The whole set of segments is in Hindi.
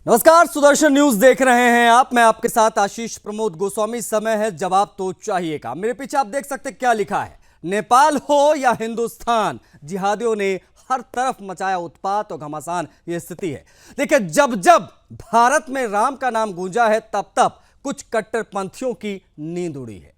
नमस्कार, सुदर्शन न्यूज देख रहे हैं आप। मैं आपके साथ आशीष प्रमोद गोस्वामी। समय है जवाब तो चाहिए का। मेरे पीछे आप देख सकते हैं क्या लिखा है। नेपाल हो या हिंदुस्तान, जिहादियों ने हर तरफ मचाया उत्पात और घमासान। यह स्थिति है। देखिए, जब जब भारत में राम का नाम गूंजा है, तब तब कुछ कट्टरपंथियों की नींद उड़ी है।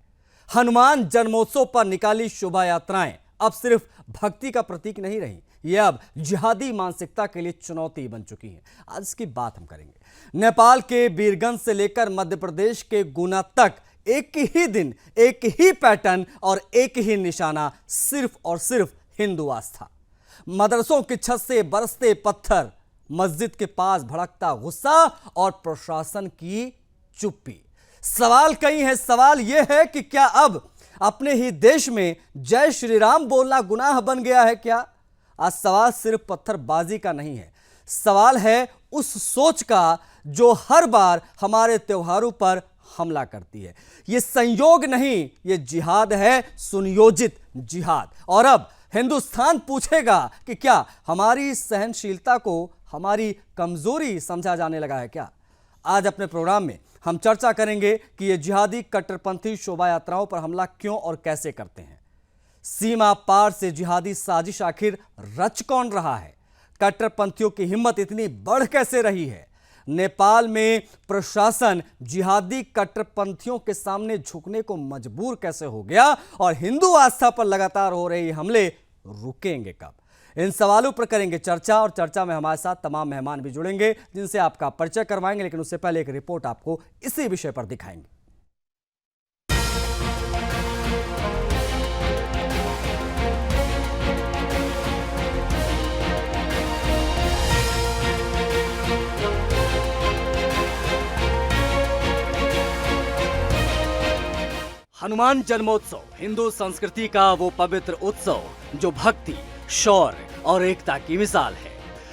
हनुमान जन्मोत्सव पर निकाली शोभा यात्राएं अब सिर्फ भक्ति का प्रतीक नहीं रही, ये अब जिहादी मानसिकता के लिए चुनौती बन चुकी है। आज इसकी बात हम करेंगे। नेपाल के बीरगंज से लेकर मध्य प्रदेश के गुना तक एक ही दिन, एक ही पैटर्न और एक ही निशाना, सिर्फ और सिर्फ हिंदू आस्था। मदरसों की छत से बरसते पत्थर, मस्जिद के पास भड़कता गुस्सा और प्रशासन की चुप्पी। सवाल कई है। सवाल यह है कि क्या अब अपने ही देश में जय श्री राम बोलना गुनाह बन गया है क्या? आज सवाल सिर्फ पत्थरबाजी का नहीं है, सवाल है उस सोच का जो हर बार हमारे त्योहारों पर हमला करती है। यह संयोग नहीं, यह जिहाद है, सुनियोजित जिहाद। और अब हिंदुस्तान पूछेगा कि क्या हमारी सहनशीलता को हमारी कमजोरी समझा जाने लगा है क्या? आज अपने प्रोग्राम में हम चर्चा करेंगे कि ये जिहादी कट्टरपंथी शोभा यात्राओं पर हमला क्यों और कैसे करते हैं। सीमा पार से जिहादी साजिश आखिर रच कौन रहा है? कट्टरपंथियों की हिम्मत इतनी बढ़ कैसे रही है? नेपाल में प्रशासन जिहादी कट्टरपंथियों के सामने झुकने को मजबूर कैसे हो गया? और हिंदू आस्था पर लगातार हो रहे हमले रुकेंगे कब? इन सवालों पर करेंगे चर्चा। और चर्चा में हमारे साथ तमाम मेहमान भी जुड़ेंगे जिनसे आपका परिचय करवाएंगे, लेकिन उससे पहले एक रिपोर्ट आपको इसी विषय पर दिखाएंगे। हनुमान जन्मोत्सव हिंदू संस्कृति का वो पवित्र उत्सव जो भक्ति, शौर्य और एकता की मिसाल है,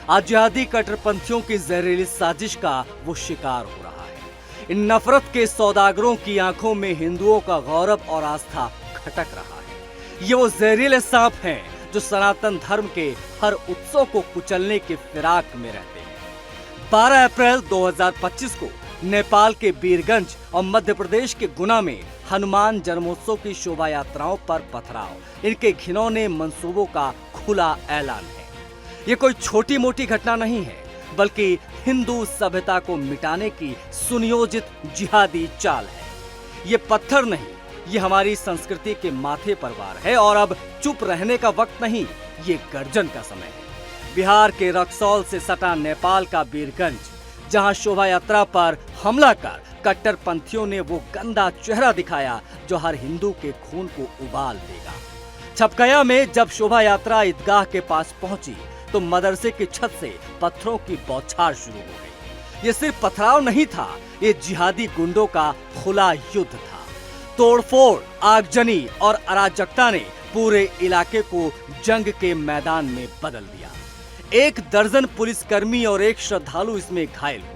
आज जिहादी कट्टरपंथियों की जहरीली साजिश का वो शिकार हो रहा है। इन नफरत के सौदागरों की आंखों में हिंदुओं का गौरव और आस्था खटक रहा है। ये वो जहरीले सांप हैं जो सनातन धर्म के हर उत्सव को कुचलने के फिराक में रहते हैं। 12 अप्रैल 2025 को नेपाल के बीरगंज और मध्य प्रदेश के गुना में हनुमान जन्मोत्सव की शोभा यात्राओं पर पथराव इनके घिनौने मंसूबों का खुला ऐलान है। ये कोई छोटी मोटी घटना नहीं है, बल्कि हिंदू सभ्यता को मिटाने की सुनियोजित जिहादी चाल है। ये पत्थर नहीं, ये हमारी संस्कृति के माथे पर वार है। और अब चुप रहने का वक्त नहीं, ये गर्जन का समय है। बिहार के रक्सौल से सटा नेपाल का बीरगंज, जहां शोभा यात्रा पर हमला कर कट्टरपंथियों ने वो गंदा चेहरा दिखाया जो हर हिंदू के खून को उबाल देगा। छपकया में जब शोभा यात्रा ईदगाह के पास पहुंची तो मदरसे की छत से पत्थरों की बौछार शुरू हो गई। ये सिर्फ पथराव नहीं था, ये जिहादी गुंडों का खुला युद्ध था। तोड़फोड़, आगजनी और अराजकता ने पूरे इलाके को जंग के मैदान में बदल दिया। 1 दर्जन पुलिसकर्मी और 1 श्रद्धालु इसमें घायल हुए।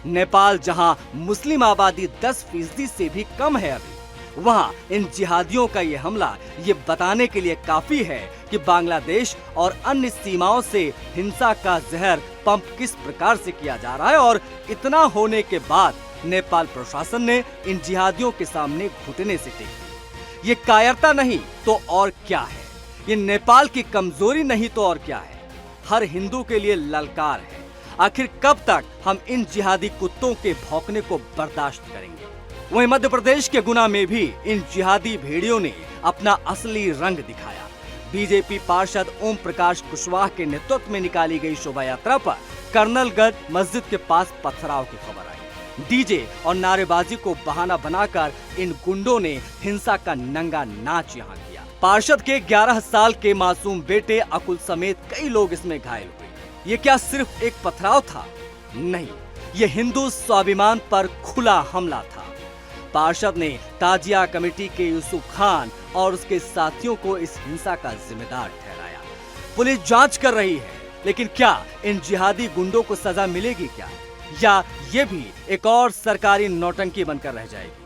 नेपाल जहां मुस्लिम आबादी 10% से भी कम है, अभी वहां इन जिहादियों का ये हमला ये बताने के लिए काफी है कि बांग्लादेश और अन्य सीमाओं से हिंसा का जहर पंप किस प्रकार से किया जा रहा है। और इतना होने के बाद नेपाल प्रशासन ने इन जिहादियों के सामने घुटने से टेक दी। ये कायरता नहीं तो और क्या है? ये नेपाल की कमजोरी नहीं तो और क्या है? हर हिंदू के लिए ललकार है। आखिर कब तक हम इन जिहादी कुत्तों के भौंकने को बर्दाश्त करेंगे? वहीं मध्य प्रदेश के गुना में भी इन जिहादी भेड़ियों ने अपना असली रंग दिखाया। बीजेपी पार्षद ओम प्रकाश कुशवाहा के नेतृत्व में निकाली गई शोभा यात्रा पर कर्नलगंज मस्जिद के पास पथराव की खबर आई। डीजे और नारेबाजी को बहाना बनाकर इन गुंडों ने हिंसा का नंगा नाच यहाँ किया। पार्षद के 11 साल के मासूम बेटे अकुल समेत कई लोग इसमें घायल हुए। ये क्या सिर्फ एक पथराव था? नहीं, ये हिंदू स्वाभिमान पर खुला हमला था। पार्षद ने ताजिया कमेटी के यूसुफ खान और उसके साथियों को इस हिंसा का जिम्मेदार ठहराया। पुलिस जांच कर रही है, लेकिन क्या इन जिहादी गुंडों को सजा मिलेगी क्या? या ये भी एक और सरकारी नौटंकी बनकर रह जाएगी?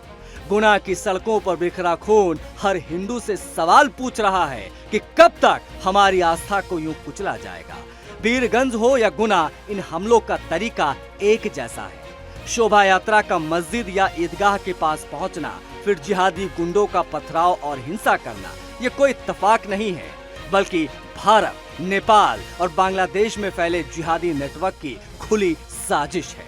गुना की सड़कों पर बिखरा खून हर हिंदू से सवाल पूछ रहा है कि कब तक हमारी आस्था को यूं कुचला जाएगा। वीरगंज हो या गुना, इन हमलों का तरीका एक जैसा है। शोभा यात्रा का मस्जिद या ईदगाह के पास पहुंचना, फिर जिहादी गुंडों का पथराव और हिंसा करना, ये कोई इत्तेफाक नहीं है, बल्कि भारत, नेपाल और बांग्लादेश में फैले जिहादी नेटवर्क की खुली साजिश है।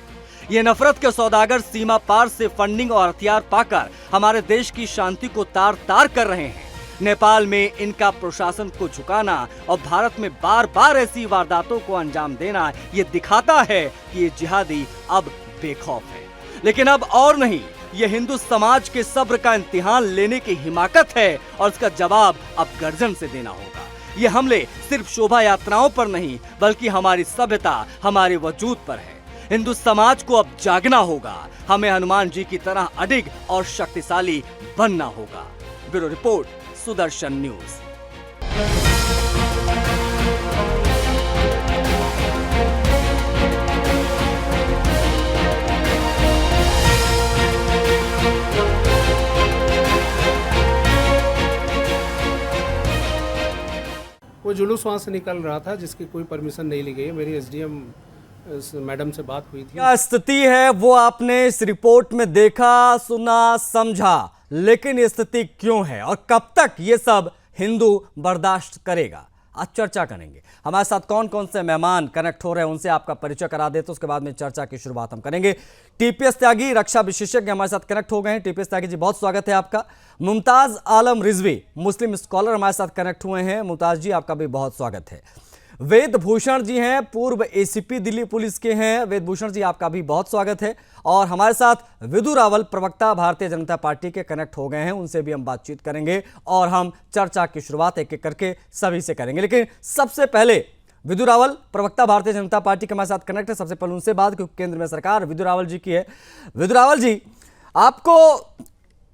ये नफरत के सौदागर सीमा पार से फंडिंग और हथियार पाकर हमारे देश की शांति को तार तार कर रहे हैं। नेपाल में इनका प्रशासन को झुकाना और भारत में बार बार ऐसी वारदातों को अंजाम देना, ये दिखाता है कि ये जिहादी अब बेखौफ है। लेकिन अब और नहीं, ये हिंदू समाज के सब्र का इम्तिहान लेने की हिमाकत है और इसका जवाब अब गर्जन से देना होगा। ये हमले सिर्फ शोभा यात्राओं पर नहीं, बल्कि हमारी सभ्यता, हमारे वजूद पर है। हिंदू समाज को अब जागना होगा, हमें हनुमान जी की तरह अडिग और शक्तिशाली बनना होगा। Bureau report, Sudarshan news. वो जुलूस वहाँ से निकल रहा था जिसकी कोई परमिशन नहीं ली गई है। मेरी एसडीएम मैडम से बात हुई थी। क्या स्थिति है वो आपने इस रिपोर्ट में देखा, सुना, समझा, लेकिन ये स्थिति क्यों है और कब तक ये सब हिंदू बर्दाश्त करेगा, आज चर्चा करेंगे। हमारे साथ कौन कौन से मेहमान कनेक्ट हो रहे हैं उनसे आपका परिचय करा देते, उसके बाद में चर्चा की शुरुआत हम करेंगे। टीपीएस त्यागी, रक्षा विशेषज्ञ हमारे साथ कनेक्ट हो गए हैं। टीपीएस त्यागी जी, बहुत स्वागत है आपका। मुमताज आलम रिजवी, मुस्लिम स्कॉलर, हमारे साथ कनेक्ट हुए हैं। मुमताज जी, आपका भी बहुत स्वागत है। वेद भूषण जी हैं, पूर्व एसीपी दिल्ली पुलिस के हैं। वेद भूषण जी, आपका भी बहुत स्वागत है। और हमारे साथ विदु रावल, प्रवक्ता, भारतीय जनता पार्टी के, कनेक्ट हो गए हैं। उनसे भी हम बातचीत करेंगे और हम चर्चा की शुरुआत एक एक करके सभी से करेंगे। लेकिन सबसे पहले विदु रावल, प्रवक्ता, भारतीय जनता पार्टी के हमारे साथ कनेक्ट है। सबसे पहले उनसे बात, क्योंकि केंद्र में सरकार विदु रावल जी की है। विदु रावल जी, आपको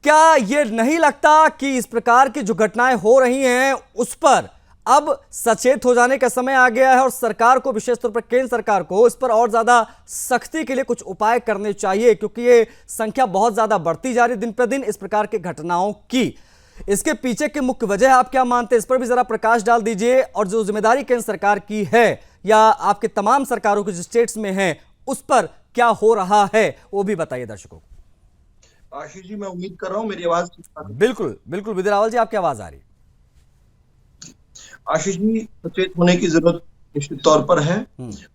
क्या ये नहीं लगता कि इस प्रकार की जो घटनाएं हो रही हैं उस पर अब सचेत हो जाने का समय आ गया है और सरकार को, विशेष तौर पर केंद्र सरकार को, इस पर और ज्यादा सख्ती के लिए कुछ उपाय करने चाहिए, क्योंकि ये संख्या बहुत ज्यादा बढ़ती जा रही दिन पर दिन इस प्रकार की घटनाओं की। इसके पीछे की मुख्य वजह आप क्या मानते हैं, इस पर भी जरा प्रकाश डाल दीजिए। और जो जिम्मेदारी केंद्र सरकार की है या आपके तमाम सरकारों के जो स्टेट्स में है, उस पर क्या हो रहा है वो भी बताइए दर्शकों को। आशीष जी, मैं उम्मीद कर रहा हूं मेरी आवाज। बिल्कुल बिल्कुल, विदु रावल जी, आपकी आवाज आ रही है। आशीष जी, सचेत होने की जरूरत निश्चित तौर पर है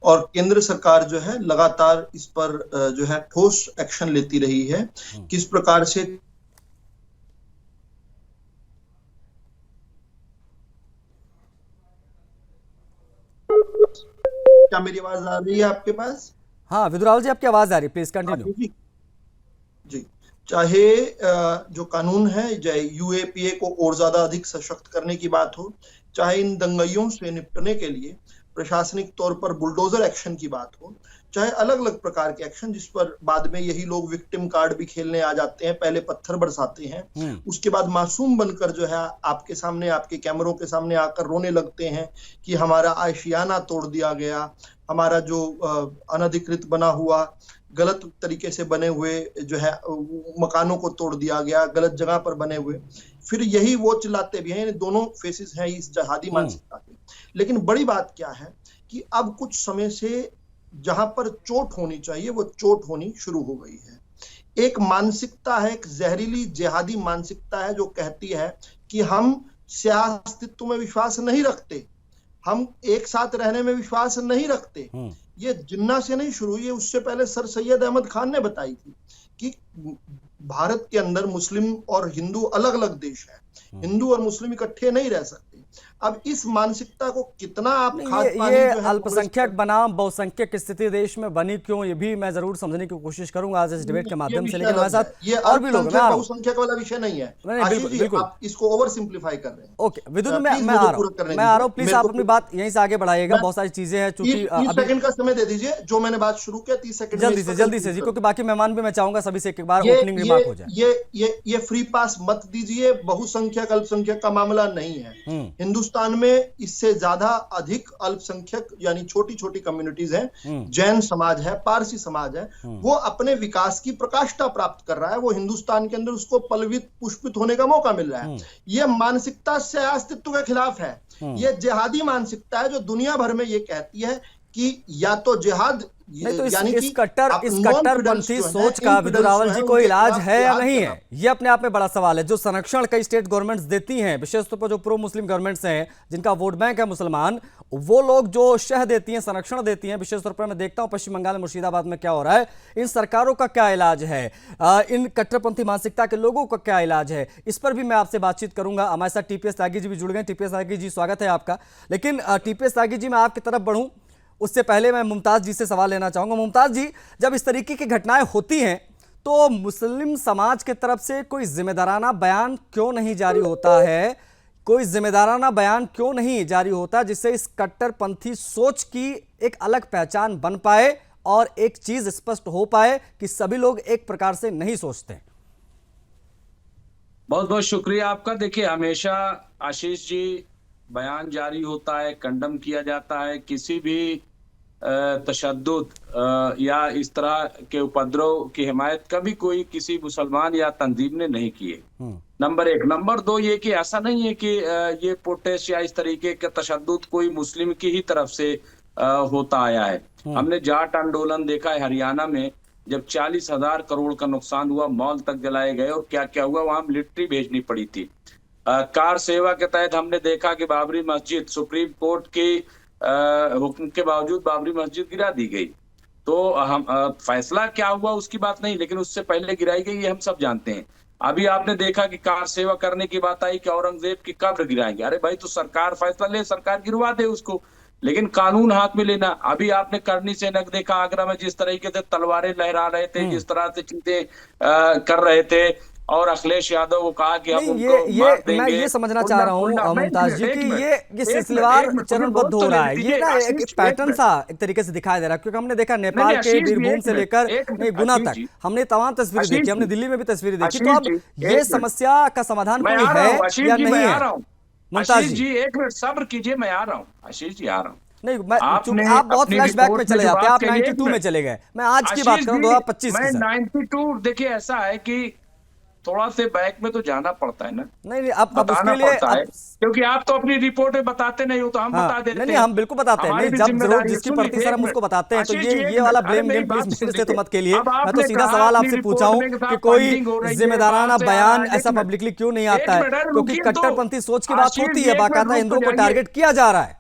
और केंद्र सरकार जो है लगातार इस पर जो है ठोस एक्शन लेती रही है। किस प्रकार से क्या मेरी आवाज आ रही है आपके पास? हाँ विदु रावल जी, आपकी आवाज आ रही है, प्लीज कंटिन्यू। जी, चाहे जो कानून है, चाहे यूएपीए को और ज्यादा अधिक सशक्त करने की बात हो, चाहे इन दंगाइयों से निपटने के लिए प्रशासनिक तौर पर बुलडोजर एक्शन की बात हो, चाहे अलग अलग प्रकार के एक्शन जिस पर बाद में यही लोग विक्टिम कार्ड भी खेलने आ जाते हैं, पहले पत्थर बरसाते हैं, उसके बाद मासूम बनकर जो है आपके सामने, आपके कैमरों के सामने आकर रोने लगते हैं कि हमारा आशियाना तोड़ दिया गया, हमारा जो अनधिकृत बना हुआ, गलत तरीके से बने हुए जो है मकानों को तोड़ दिया गया, गलत जगह पर बने हुए। फिर यही वो चिल्लाते भी हैं। दोनों फेसेस हैं इस जिहादी मानसिकता के। लेकिन बड़ी बात क्या है कि अब कुछ समय से जहां पर चोट होनी चाहिए वो चोट होनी शुरू हो गई है। एक मानसिकता है, एक जहरीली जिहादी मानसिकता है जो कहती है कि हम अस्तित्व में विश्वास नहीं रखते, हम एक साथ रहने में विश्वास नहीं रखते। ये जिन्ना से नहीं शुरू हुई है, उससे पहले सर सैयद अहमद खान ने बताई थी कि भारत के अंदर मुस्लिम और हिंदू अलग अलग देश है, हिंदू और मुस्लिम इकट्ठे नहीं रह सकते। अब इस मानसिकता को कितना आप ये अल्पसंख्यक बनाम बहुसंख्यक स्थिति देश में बनी क्यों, ये भी मैं जरूर समझने की कोशिश करूंगा आज इस डिबेट के माध्यम से। लेकिन हमारे साथ ये और भी लोग, बहुसंख्यक वाला विषय नहीं है। बिल्कुल, आप इसको ओवर सिंप्लीफाई कर रहे हैं। ओके विदुर, मैं आ रहा हूँ, प्लीज आप अपनी बात यहीं से आगे बढ़ाइएगा। बहुत सारी चीजें हैं, चूंकि 30 सेकंड का समय दे दीजिए, जो मैंने बात शुरू किया 30 सेकंड जल्दी से जी, क्योंकि बाकी मेहमान भी मैं चाहूंगा सभी से एक बार ओपनिंग रिमार्क हो जाए। ये फ्री पास मत दीजिए। बहुसंख्यक अल्पसंख्यक का मामला नहीं है। हिंदुस्तान हिंदुस्तान में इससे ज्यादा अधिक अल्पसंख्यक यानी छोटी छोटी कम्युनिटीज हैं, जैन समाज है, पारसी समाज है, वो अपने विकास की प्रकाष्ठा प्राप्त कर रहा है, वो हिंदुस्तान के अंदर उसको पल्वित पुष्पित होने का मौका मिल रहा है। ये मानसिकता से अस्तित्व के खिलाफ है। ये जिहादी मानसिकता है जो दुनिया भर में ये कहती है कि या तो जिहाद नहीं तो यानी इस कट्टरपंथी सोच का विदुर रावल जी कोई इलाज है या नहीं है, ये अपने आप में बड़ा सवाल है। जो संरक्षण कई स्टेट गवर्नमेंट्स देती हैं, विशेष तौर पर जो प्रो मुस्लिम गवर्नमेंट्स हैं जिनका वोट बैंक है मुसलमान, वो लोग जो शह देती हैं, संरक्षण देती हैं, विशेष तौर पर मैं देखता हूं पश्चिम बंगाल मुर्शिदाबाद में क्या हो रहा है, इन सरकारों का क्या इलाज है, इन कट्टरपंथी मानसिकता के लोगों का क्या इलाज है, इस पर भी मैं आपसे बातचीत करूंगा। हमारे साथ टीपीएस त्यागी जी भी जुड़ गए। टीपीएस त्यागी जी, स्वागत है आपका। लेकिन टीपीएस त्यागी जी, मैं आपकी तरफ बढ़ूं उससे पहले मैं मुमताज जी से सवाल लेना चाहूंगा। मुमताज जी, जब इस तरीके की घटनाएं होती हैं तो मुस्लिम समाज की तरफ से कोई जिम्मेदाराना बयान क्यों नहीं जारी होता है, कोई जिम्मेदाराना बयान क्यों नहीं जारी होता जिससे इस कट्टरपंथी सोच की एक अलग पहचान बन पाए और एक चीज स्पष्ट हो पाए कि सभी लोग एक प्रकार से नहीं सोचते? बहुत बहुत शुक्रिया आपका। देखिए, हमेशा आशीष जी बयान जारी होता है, कंडम किया जाता है, किसी भी तशद्दुद या इस तरह के उपद्रव की हिमायत कभी कोई किसी मुसलमान या तंजीम ने नहीं किए। नंबर एक। नंबर दो, ये कि ऐसा नहीं है कि ये प्रोटेस्ट या इस तरीके का तशद्दुद कोई मुस्लिम की ही तरफ से होता आया है। हमने जाट आंदोलन देखा है हरियाणा में, जब 40,000 करोड़ का नुकसान हुआ, मॉल तक जलाए गए और क्या क्या हुआ, वहां मिलिट्री भेजनी पड़ी थी। कार सेवा के तहत हमने देखा कि बाबरी मस्जिद, सुप्रीम कोर्ट के हुक्म के बावजूद बाबरी मस्जिद गिरा दी गई। तो हम फैसला क्या हुआ उसकी बात नहीं, लेकिन उससे पहले गिराई गई, ये हम सब जानते हैं। अभी आपने देखा कि कार सेवा करने की बात आई कि औरंगजेब की कब्र गिराएंगे। अरे भाई, तो सरकार फैसला ले, सरकार गिरवा दे उसको, लेकिन कानून हाथ में लेना। अभी आपने करनी से नग देखा, आगरा में जिस तरीके से तलवारें लहरा रहे थे, जिस तरह से चीजें कर रहे थे, और अखिलेश यादव को कहा कि हम उनको मार देंगे। मैं ये समझना चाह रहा हूँ मुमताज जी कि ये सिलसिलेवार चरणबद्ध हो रहा है, ये ना एक पैटर्न सा एक तरीके से दिखाई दे रहा है, क्योंकि हमने देखा नेपाल के बीरभूम से लेकर गुना तक हमने तमाम तस्वीरें देखी, हमने दिल्ली में भी तस्वीरें देखी। तो अब ये समस्या का समाधान कोई है या नहीं है? मुमताज जी, एक मिनट सब्र कीजिए, मैं आ रहा हूँ। आशीष जी, आ रहा हूँ। नहीं, आप बहुत फ्लैशबैक में चले जाते हैं, आप 92 में चले गए, मैं आज की बात करूं 2025 की। 92, देखिए ऐसा है कि थोड़ा से बैक में तो जाना पड़ता है ना। नहीं, अब उसके लिए क्योंकि आप तो अपनी रिपोर्टें बताते नहीं हो, तो हम बता देते हैं। नहीं, हम बिल्कुल बताते हैं। नहीं, जब जरूर जिसकी पड़ती सर हम उसको बताते हैं। तो ये वाला ब्लेम गेम प्लीज मेरे से तो मत खेलिए। मैं तो सीधा सवाल आपसे पूछा हूं कि कोई जिम्मेदाराना बयान ऐसा पब्लिकली क्यों नहीं आता है, क्योंकि कट्टरपंथी सोच की बात होती है, बाकायदा हिंदुओं को टारगेट किया जा रहा है।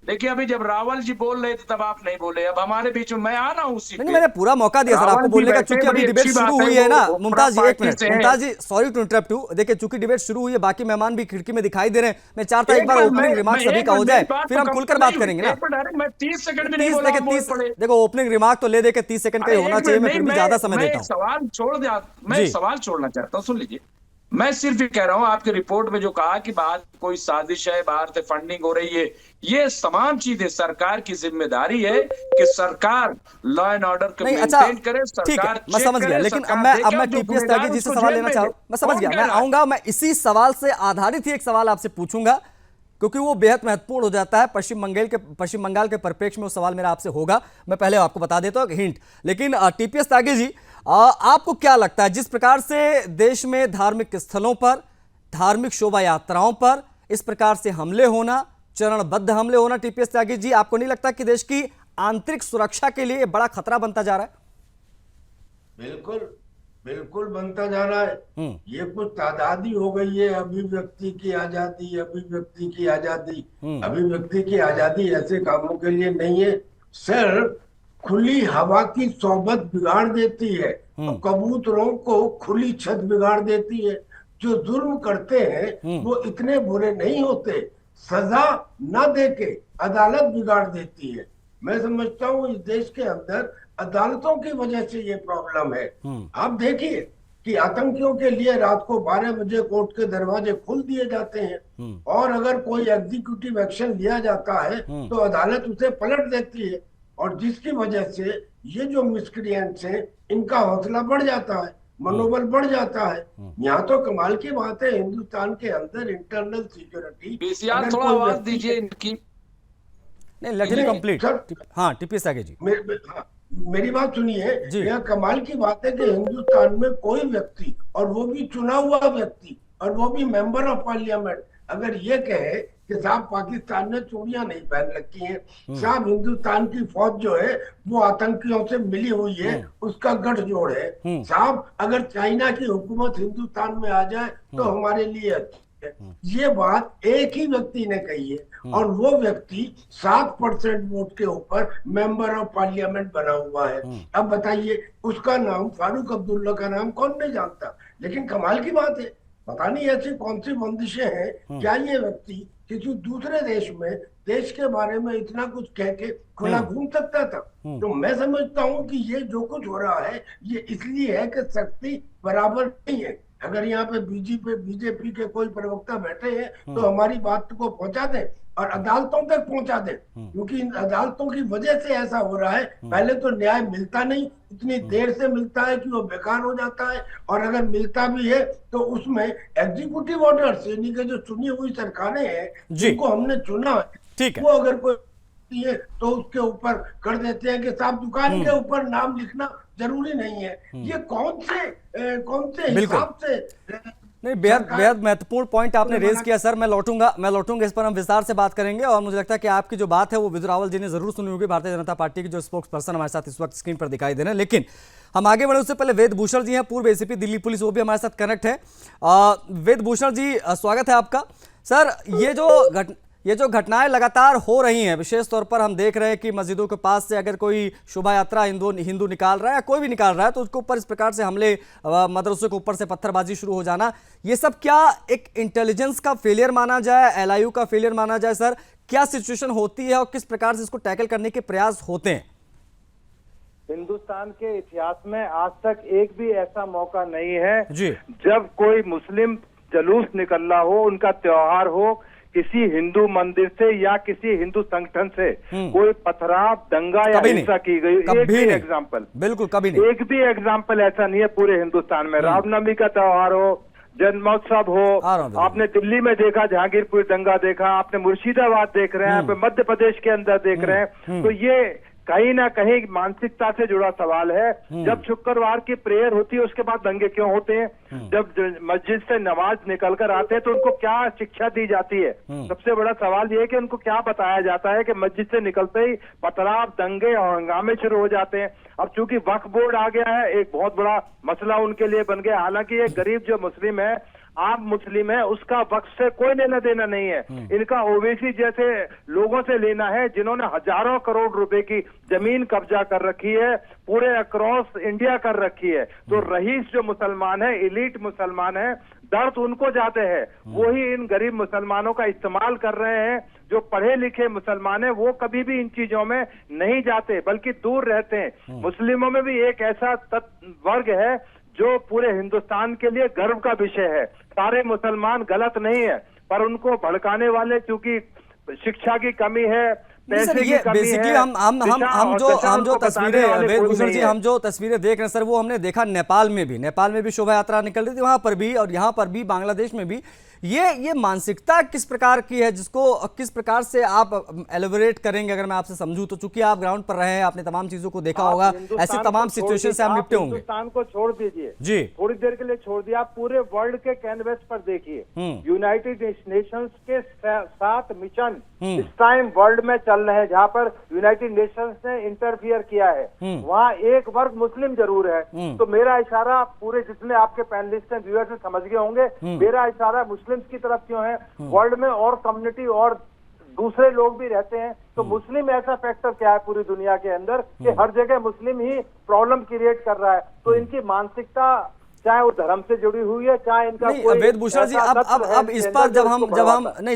देखिए, अभी जब रावल जी बोल रहे थे तब आप नहीं बोले, अब हमारे बीच में मैं आ रहा हूँ उसी। नहीं, मैंने पूरा मौका दिया सर आपको बोलने का, चूंकि अभी डिबेट शुरू हुई है ना। मुमताज जी, एक minute, Mumtaz ji, sorry to interrupt you. देखिए, चूंकि डिबेट शुरू हुई है, बाकी मेहमान भी खिड़की में दिखाई दे रहे हैं, मैं चाहता एक बार ओपनिंग रिमार्क सभी का हो जाए, फिर हम खुलकर बात करेंगे ना। 30 सेकंड में नहीं बोला। देखो, ओपनिंग रिमार्क तो ले दे के 30 सेकंड का ही होना चाहिए, मैं फिर भी ज्यादा समय देता हूँ। सवाल छोड़ दिया, मैं सवाल छोड़ना चाहता हूँ, सुन लीजिए। मैं सिर्फ ये कह रहा हूं, आपकी रिपोर्ट में जो कहा कि बाहर कोई साजिश है, बाहर से फंडिंग हो रही है, ये तमाम चीजें सरकार की जिम्मेदारी है कि सरकार लॉ एंड ऑर्डर को मेंटेन करे। ठीक है, मैं समझ गया, लेकिन अब मैं टीपीएस त्यागी जी से सवाल लेना चाहूँ। मैं समझ गया, मैं आऊंगा, मैं इसी सवाल से आधारित ही एक सवाल आपसे पूछूंगा, क्योंकि वो बेहद महत्वपूर्ण हो जाता है। पश्चिम बंगाल के परिप्रेक्ष्य में वो सवाल मेरा आपसे होगा। मैं पहले आपको बता देता हूँ हिंट। लेकिन टीपीएस त्यागी जी, आपको क्या लगता है, जिस प्रकार से देश में धार्मिक स्थलों पर, धार्मिक शोभा यात्राओं पर इस प्रकार से हमले होना, चरणबद्ध हमले होना, टीपीएस त्यागी जी, आपको नहीं लगता कि देश की आंतरिक सुरक्षा के लिए बड़ा खतरा बनता जा रहा है? बिल्कुल बनता जा रहा है। ये कुछ तादादी हो गई है, अभिव्यक्ति की आजादी, अभिव्यक्ति की आजादी। अभिव्यक्ति की आजादी ऐसे कामों के लिए नहीं है, सिर्फ खुली हवा की सोबत बिगाड़ देती है, कबूतरों को खुली छत बिगाड़ देती है। जो जुर्म करते हैं वो इतने बुरे नहीं होते, सजा न देके अदालत बिगाड़ देती है। मैं समझता हूँ इस देश के अंदर अदालतों की वजह से ये प्रॉब्लम है। आप देखिए कि आतंकियों के लिए रात को 12 बजे कोर्ट के दरवाजे खोल दिए जाते हैं, और अगर कोई एग्जीक्यूटिव एक्शन लिया जाता है तो अदालत उसे पलट देती है, और जिसकी वजह से ये जो मिसक्रिएंट्स हैं इनका हौसला बढ़ जाता है। मनोबल बढ़ जाता है। यहाँ तो कमाल की बात है, हिंदुस्तान के अंदर इंटरनल सिक्योरिटी, पीसीआर थोड़ा आवाज दीजिए इनकी। नहीं, लेट मी कंप्लीट। हाँ, टीपीएस आगे जी। मेरी बात सुनिए। जी। यह कमाल की बात है कि हिंदुस्तान में कोई व्यक्ति, और वो भी चुना हुआ व्यक्ति, और वो भी मेंबर ऑफ पार्लियामेंट, अगर ये कहे कि साहब पाकिस्तान ने चूड़ियां नहीं पहन रखी हैं, साहब हिंदुस्तान की फौज जो है वो आतंकियों से मिली हुई है, उसका गठजोड़ है, साहब अगर चाइना की हुकूमत हिंदुस्तान में आ जाए तो हमारे लिए अच्छा है। ये बात एक ही व्यक्ति ने कही है, और वो व्यक्ति 7% वोट के ऊपर मेंबर ऑफ पार्लियामेंट बना हुआ है। अब बताइए, उसका नाम फारूक अब्दुल्ला का नाम कौन नहीं जानता। लेकिन कमाल की बात है, पता नहीं ऐसी कौन सी बंदिशें हैं, क्या ये व्यक्ति किसी दूसरे देश में देश के बारे में इतना कुछ कह के खुला घूम सकता था। तो मैं समझता हूं कि ये जो कुछ हो रहा है ये इसलिए है कि शक्ति बराबर नहीं है। अगर यहाँ पे बीजेपी के कोई प्रवक्ता बैठे हैं तो हमारी बात को पहुंचा दें और अदालतों तक पहुंचा दें, क्योंकि इन अदालतों की वजह से ऐसा हो रहा है। पहले तो न्याय मिलता नहीं, इतनी देर से मिलता है कि वो बेकार हो जाता है, और अगर मिलता भी है तो उसमें एग्जीक्यूटिव ऑर्डर्स, यानी कि जो चुनी हुई सरकारें हैं जिनको हमने चुना है, वो अगर कोई है तो उसके ऊपर कर देते हैं कि साहब दुकान के ऊपर नाम लिखना जरूरी नहीं है। ये कौन से हिसाब से। नहीं, बेहद महत्वपूर्ण पॉइंट आपने रेज किया सर। मैं लौटूंगा इस पर हम विस्तार से बात करेंगे, और मुझे लगता है कि आपकी जो बात है वो विदुर रावल जी ने जरूर सुनी होगी, भारतीय जनता पार्टी के जो स्पोक्स पर्सन हमारे साथ इस वक्त स्क्रीन पर दिखाई दे रहे हैं। लेकिन हम आगे बढ़े उससे पहले वेद भूषण जी हैं, पूर्व एसीपी दिल्ली पुलिस, वो भी हमारे साथ कनेक्ट है। वेद भूषण जी, स्वागत है आपका। सर, ये जो घटनाएं लगातार हो रही हैं, विशेष तौर पर हम देख रहे हैं कि मस्जिदों के पास से अगर कोई शोभा यात्रा हिंदू निकाल रहा है या कोई भी निकाल रहा है तो उसके ऊपर इस प्रकार से हमले, मदरसों के ऊपर से पत्थरबाजी शुरू हो जाना, ये सब क्या एक इंटेलिजेंस का फेलियर माना जाए, एलआईयू का फेलियर माना जाए? सर, क्या सिचुएशन होती है और किस प्रकार से इसको टैकल करने के प्रयास होते हैं? हिंदुस्तान के इतिहास में आज तक एक भी ऐसा मौका नहीं है जी, जब कोई मुस्लिम जुलूस निकल रहा हो, उनका त्योहार हो, किसी हिंदू मंदिर से या किसी हिंदू संगठन से कोई पथराव, दंगा या हिंसा की गई, एक भी एग्जाम्पल, बिल्कुल कभी नहीं, एक भी एग्जाम्पल ऐसा नहीं है पूरे हिंदुस्तान में। रामनवमी का त्योहार हो, जन्मोत्सव हो, आपने दिल्ली में देखा, जहांगीरपुर दंगा देखा, आपने मुर्शिदाबाद देख रहे हैं, आप मध्य प्रदेश के अंदर देख रहे हैं। तो ये कहीं ना कहीं मानसिकता से जुड़ा सवाल है। जब शुक्रवार की प्रेयर होती है उसके बाद दंगे क्यों होते हैं? जब मस्जिद से नमाज निकल कर आते हैं तो उनको क्या शिक्षा दी जाती है? सबसे बड़ा सवाल ये है कि उनको क्या बताया जाता है कि मस्जिद से निकलते ही पथराव, दंगे और हंगामे शुरू हो जाते हैं। अब चूंकि वक्फ बोर्ड आ गया है, एक बहुत बड़ा मसला उनके लिए बन गया। हालांकि एक गरीब जो मुस्लिम है, आम मुस्लिम है, उसका वक्फ से कोई लेना देना नहीं है। इनका ओवैसी जैसे लोगों से लेना है जिन्होंने हजारों करोड़ रुपए की जमीन कब्जा कर रखी है, पूरे अक्रॉस इंडिया कर रखी है। तो रईस जो मुसलमान है, एलीट मुसलमान है, दर्द उनको जाते हैं, वही इन गरीब मुसलमानों का इस्तेमाल कर रहे हैं। जो पढ़े लिखे मुसलमान है वो कभी भी इन चीजों में नहीं जाते बल्कि दूर रहते हैं। मुस्लिमों में भी एक ऐसा वर्ग है जो पूरे हिंदुस्तान के लिए गर्व का विषय है। सारे मुसलमान गलत नहीं है, पर उनको भड़काने वाले चूंकि शिक्षा की कमी है, पैसे की कमी है, हम जो तस्वीरें, वेद भूषण जी, हम जो तस्वीरें देख रहे हैं सर, वो हमने देखा नेपाल में भी शोभा यात्रा निकल रही थी, वहां पर भी और यहाँ पर भी, बांग्लादेश में भी। ये मानसिकता किस प्रकार की है, जिसको किस प्रकार से आप एलिबरेट करेंगे? अगर मैं आपसे समझूं तो, चूंकि आप ग्राउंड पर रहे हैं, आपने तमाम चीजों को देखा होगा, ऐसी तमाम सिचुएशन से आप निपटे होंगे। हिंदुस्तान को छोड़ दीजिए जी, थोड़ी देर के लिए छोड़ दिए, आप पूरे वर्ल्ड के कैनवस पर देखिए, यूनाइटेड नेशंस के 7 मिशन इस टाइम वर्ल्ड में चल रहे हैं, जहाँ पर यूनाइटेड नेशंस ने इंटरफियर किया है। वहाँ एक वर्ग मुस्लिम जरूर है। तो मेरा इशारा पूरे जितने आपके पैनलिस्ट हैं, व्यूअर्स हैं, समझ गए होंगे मेरा इशारा मुस्लिम की तरफ क्यों है। वर्ल्ड में और कम्युनिटी और दूसरे लोग भी रहते हैं, तो मुस्लिम ऐसा फैक्टर क्या है पूरी दुनिया के अंदर कि हर जगह मुस्लिम ही प्रॉब्लम क्रिएट कर रहा है। तो इनकी मानसिकता चाहे वो धर्म से जुड़ी हुई है, चाहे इनका कोई वेद भूषण जी, अब इस पर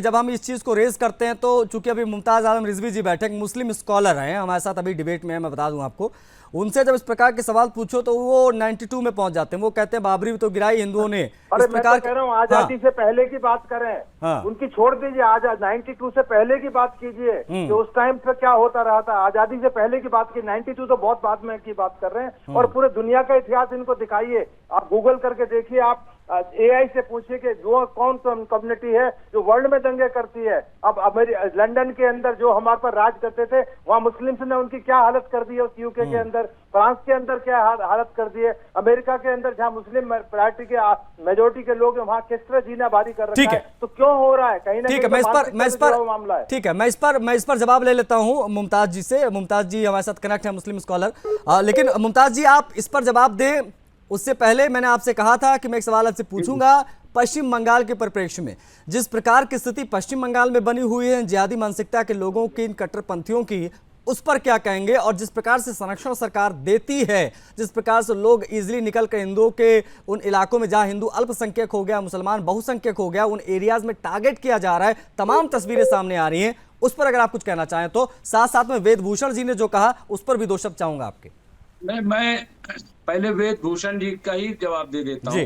जब हम इस चीज को रेज करते हैं तो चूंकि अभी मुमताज आलम रिजवी जी बैठे, मुस्लिम स्कॉलर हैं, हमारे साथ अभी डिबेट में है, मैं बता दूं आपको, उनसे जब इस प्रकार के सवाल पूछो तो वो 92 में पहुंच जाते हैं। वो कहते हैं बाबरी तो गिराई हिंदुओं ने। अरे इस मैं प्रकार तो कह रहा हूँ आजादी से पहले की बात करें, हाँ। उनकी छोड़ दीजिए, आज 92 से पहले की बात कीजिए कि उस टाइम पे क्या होता रहा था। आजादी से पहले की बात की, 92 तो बहुत बाद में की बात कर रहे हैं। और पूरे दुनिया का इतिहास इनको दिखाइए, आप गूगल करके देखिए, आप AI से पूछिए कि जो कौन कम्युनिटी है जो वर्ल्ड में दंगे करती है। अब लंदन के अंदर जो हमारे पर राज करते थे, वहाँ मुस्लिम्स ने उनकी क्या हालत कर दी है उस यूके के अंदर, फ्रांस के अंदर क्या हालत कर दी है, अमेरिका के अंदर जहाँ मुस्लिम पार्टी के मेजोरिटी के लोग हैं वहाँ किस तरह जीना भारी कर रखा है। तो क्यों हो रहा है? कहीं ना ठीक है, मैं इस पर जवाब ले लेता हूँ मुमताज जी से। मुमताज जी हमारे साथ कनेक्ट है, मुस्लिम स्कॉलर। लेकिन मुमताज जी आप इस पर जवाब दें उससे पहले मैंने आपसे कहा था कि मैं एक सवाल आपसे पूछूंगा। पश्चिम बंगाल के परिप्रेक्ष्य में जिस प्रकार की स्थिति पश्चिम बंगाल में बनी हुई है जिहादी मानसिकता के लोगों की, इन कट्टरपंथियों की, उस पर क्या कहेंगे? और जिस प्रकार से संरक्षण सरकार देती है, जिस प्रकार से लोग इजीली निकल कर हिंदुओं के उन इलाकों में जहां हिंदू अल्पसंख्यक हो गया, मुसलमान बहुसंख्यक हो गया, उन एरियाज में टारगेट किया जा रहा है, तमाम तस्वीरें सामने आ रही हैं, उस पर अगर आप कुछ कहना चाहें तो। साथ साथ में वेदभूषण जी ने जो कहा उस पर भी दो शब्द चाहूंगा आपके। नहीं, मैं पहले वेदभूषण जी का ही जवाब दे देता हूँ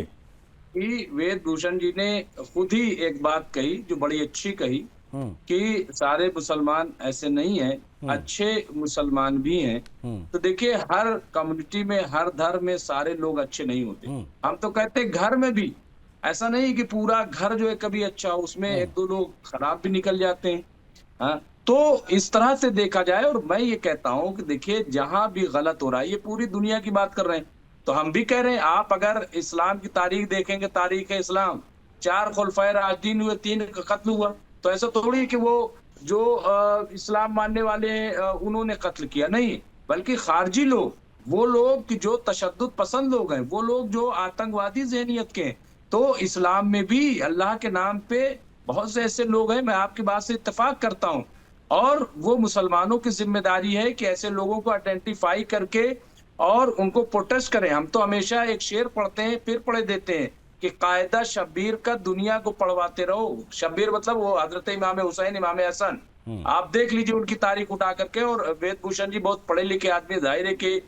कि वेदभूषण जी ने खुद ही एक बात कही जो बड़ी अच्छी कही कि सारे मुसलमान ऐसे नहीं हैं, अच्छे मुसलमान भी हैं। तो देखिए, हर कम्युनिटी में, हर धर्म में सारे लोग अच्छे नहीं होते। हम तो कहते हैं घर में भी ऐसा नहीं कि पूरा घर जो है कभी अच्छा हो, उसमें एक दो लोग खराब भी निकल जाते हैं। हाँ, तो इस तरह से देखा जाए। और मैं ये कहता हूं कि देखिए, जहां भी गलत हो रहा है, ये पूरी दुनिया की बात कर रहे हैं, तो हम भी कह रहे हैं, आप अगर इस्लाम की तारीख देखेंगे, तारीख है इस्लाम, 4 खुलफाए राशिदीन हुए, 3 का कत्ल हुआ। तो ऐसा थोड़ी कि वो जो इस्लाम मानने वाले उन्होंने कत्ल किया, नहीं, बल्कि खारजी लोग, वो लोग कि जो तशद्दुद पसंद लोग हैं, वो लोग जो आतंकवादी ज़हनियत के हैं। तो इस्लाम में भी अल्लाह के नाम पे बहुत से ऐसे लोग हैं, मैं आपकी बात से इत्तेफाक करता हूँ। और वो मुसलमानों की जिम्मेदारी है कि ऐसे लोगों को आइडेंटिफाई करके और उनको प्रोटेस्ट करें। हम तो हमेशा एक शेर पढ़ते हैं, फिर पढ़े देते हैं कि कायदा शब्बीर का दुनिया को पढ़वाते रहो। शब्बीर मतलब वो हजरत इमाम हुसैन, इमाम हसन, आप देख लीजिए उनकी तारीख उठा करके। और वेदभूषण जी बहुत पढ़े लिखे आदमी, जाहिर है कि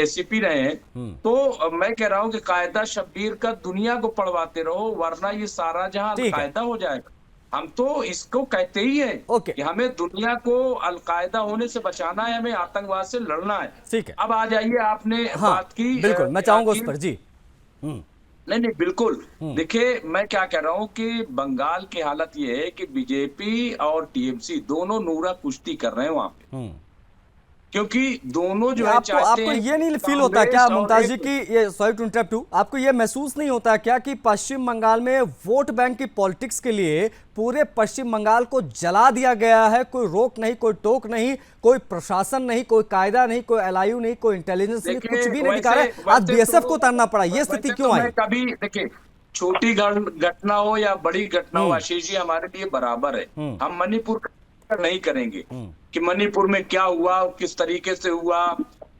ACP रहे हैं। तो मैं कह रहा हूँ कि कायदा शब्बीर का दुनिया को पढ़वाते रहो, वरना ये सारा जहां अलकायदा हो जाएगा। हम तो इसको कहते ही हैं कि हमें दुनिया को अलकायदा होने से बचाना है, हमें आतंकवाद से लड़ना है। ठीक है, अब आ जाइए, आपने बात की, बिल्कुल मैं चाहूंगा उस पर जी। नहीं, बिल्कुल। देखिए, मैं क्या कह रहा हूँ कि बंगाल की हालत ये है कि बीजेपी और TMC दोनों नूरा कुश्ती कर रहे हैं वहां पे, क्योंकि दोनों जो है चाहते आपको हैं। ये नहीं फील होता क्या मुमताज जी की, ये सॉरी टू इंटरप्ट यू, आपको ये महसूस नहीं होता क्या कि पश्चिम बंगाल में वोट बैंक की पॉलिटिक्स के लिए पूरे पश्चिम बंगाल को जला दिया गया है? कोई रोक नहीं, कोई टोक नहीं, कोई प्रशासन नहीं, कोई कायदा नहीं, कोई LIU नहीं, कोई इंटेलिजेंस नहीं, कुछ भी नहीं दिखा रहा है। आज BSF को उतारना पड़ा, ये स्थिति क्यों आई? कभी देखिए, छोटी घटना हो या बड़ी घटना हो, आशीष जी, हमारे लिए बराबर है। हम मणिपुर नहीं करेंगे कि मणिपुर में क्या हुआ, किस तरीके से हुआ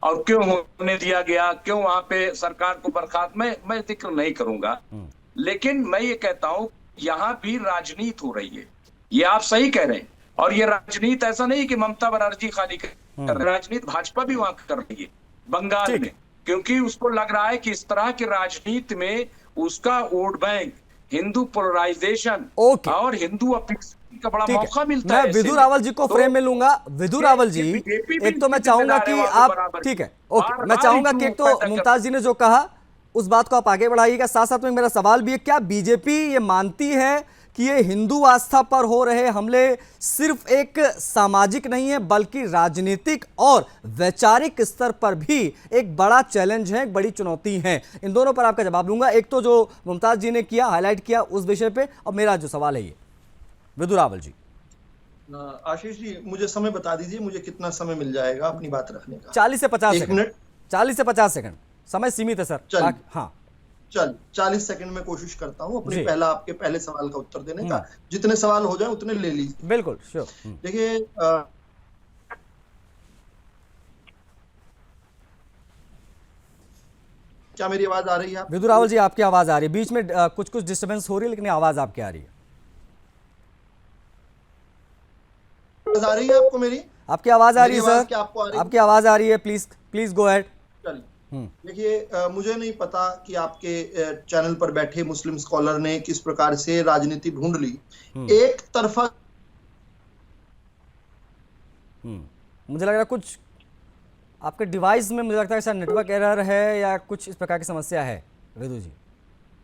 और क्यों होने दिया गया, क्यों वहां पे सरकार को बर्खास्त, मैं जिक्र नहीं करूंगा। लेकिन मैं ये कहता हूं, यहाँ भी राजनीति हो रही है, ये आप सही कह रहे हैं। और ये राजनीति ऐसा नहीं कि ममता बनर्जी खाली कर, राजनीति भाजपा भी वहां कर रही है बंगाल में, क्योंकि उसको लग रहा है कि इस तरह की राजनीति में उसका वोट बैंक, हिंदू पोलराइजेशन और हिंदू अपील का बड़ा मौका मिलता है। मैं विधु रावल जी को फ्रेम में लूंगा। विधु रावल जी, एक तो मैं चाहूंगा कि आप, ठीक है, ओके, मैं चाहूंगा कि एक तो मुमताज जी ने जो कहा उस बात को आप आगे बढ़ाइएगा, साथ साथ में मेरा सवाल भी है, क्या बीजेपी ये मानती है कि ये हिंदू आस्था पर हो रहे हमले सिर्फ एक सामाजिक नहीं है बल्कि राजनीतिक और वैचारिक स्तर पर भी एक बड़ा चैलेंज है, एक बड़ी चुनौती है? इन दोनों पर आपका जवाब लूंगा। एक तो जो मुमताज जी ने किया, हाईलाइट किया उस विषय पे, और मेरा जो सवाल है ये। विधु रावल जी। आशीष जी, मुझे समय बता दीजिए, मुझे कितना समय मिल जाएगा अपनी बात रखने का? 40 से 50 सेकंड। 1 मिनट, 40 से 50 सेकंड समय सीमित है सर। हाँ, चल 40 सेकंड में कोशिश करता हूँ अपने आपके पहले सवाल का उत्तर देने का। जितने सवाल हो जाए उतने ले लीजिए। बिल्कुल, श्योर। देखिए, क्या मेरी आवाज आ रही है? विधु रावल जी, आपकी आवाज आ रही है, बीच में कुछ डिस्टर्बेंस हो रही है, लेकिन आवाज आपकी आ रही है। आ रही है आपको मेरी? आपकी आवाज आ रही है मेरी आवाज सर, क्या आपको आ रही है? आपकी आवाज आ रही है, प्लीज प्लीज गो अहेड। चलिए, देखिए मुझे नहीं पता कि आपके चैनल पर बैठे मुस्लिम स्कॉलर ने किस प्रकार से राजनीति ढूंढ ली। एक तरफा मुझे लग रहा है कुछ आपके डिवाइस में, मुझे लगता है शायद नेटवर्क एरर है या कुछ इस प्रकार की समस्या है। विदु जी,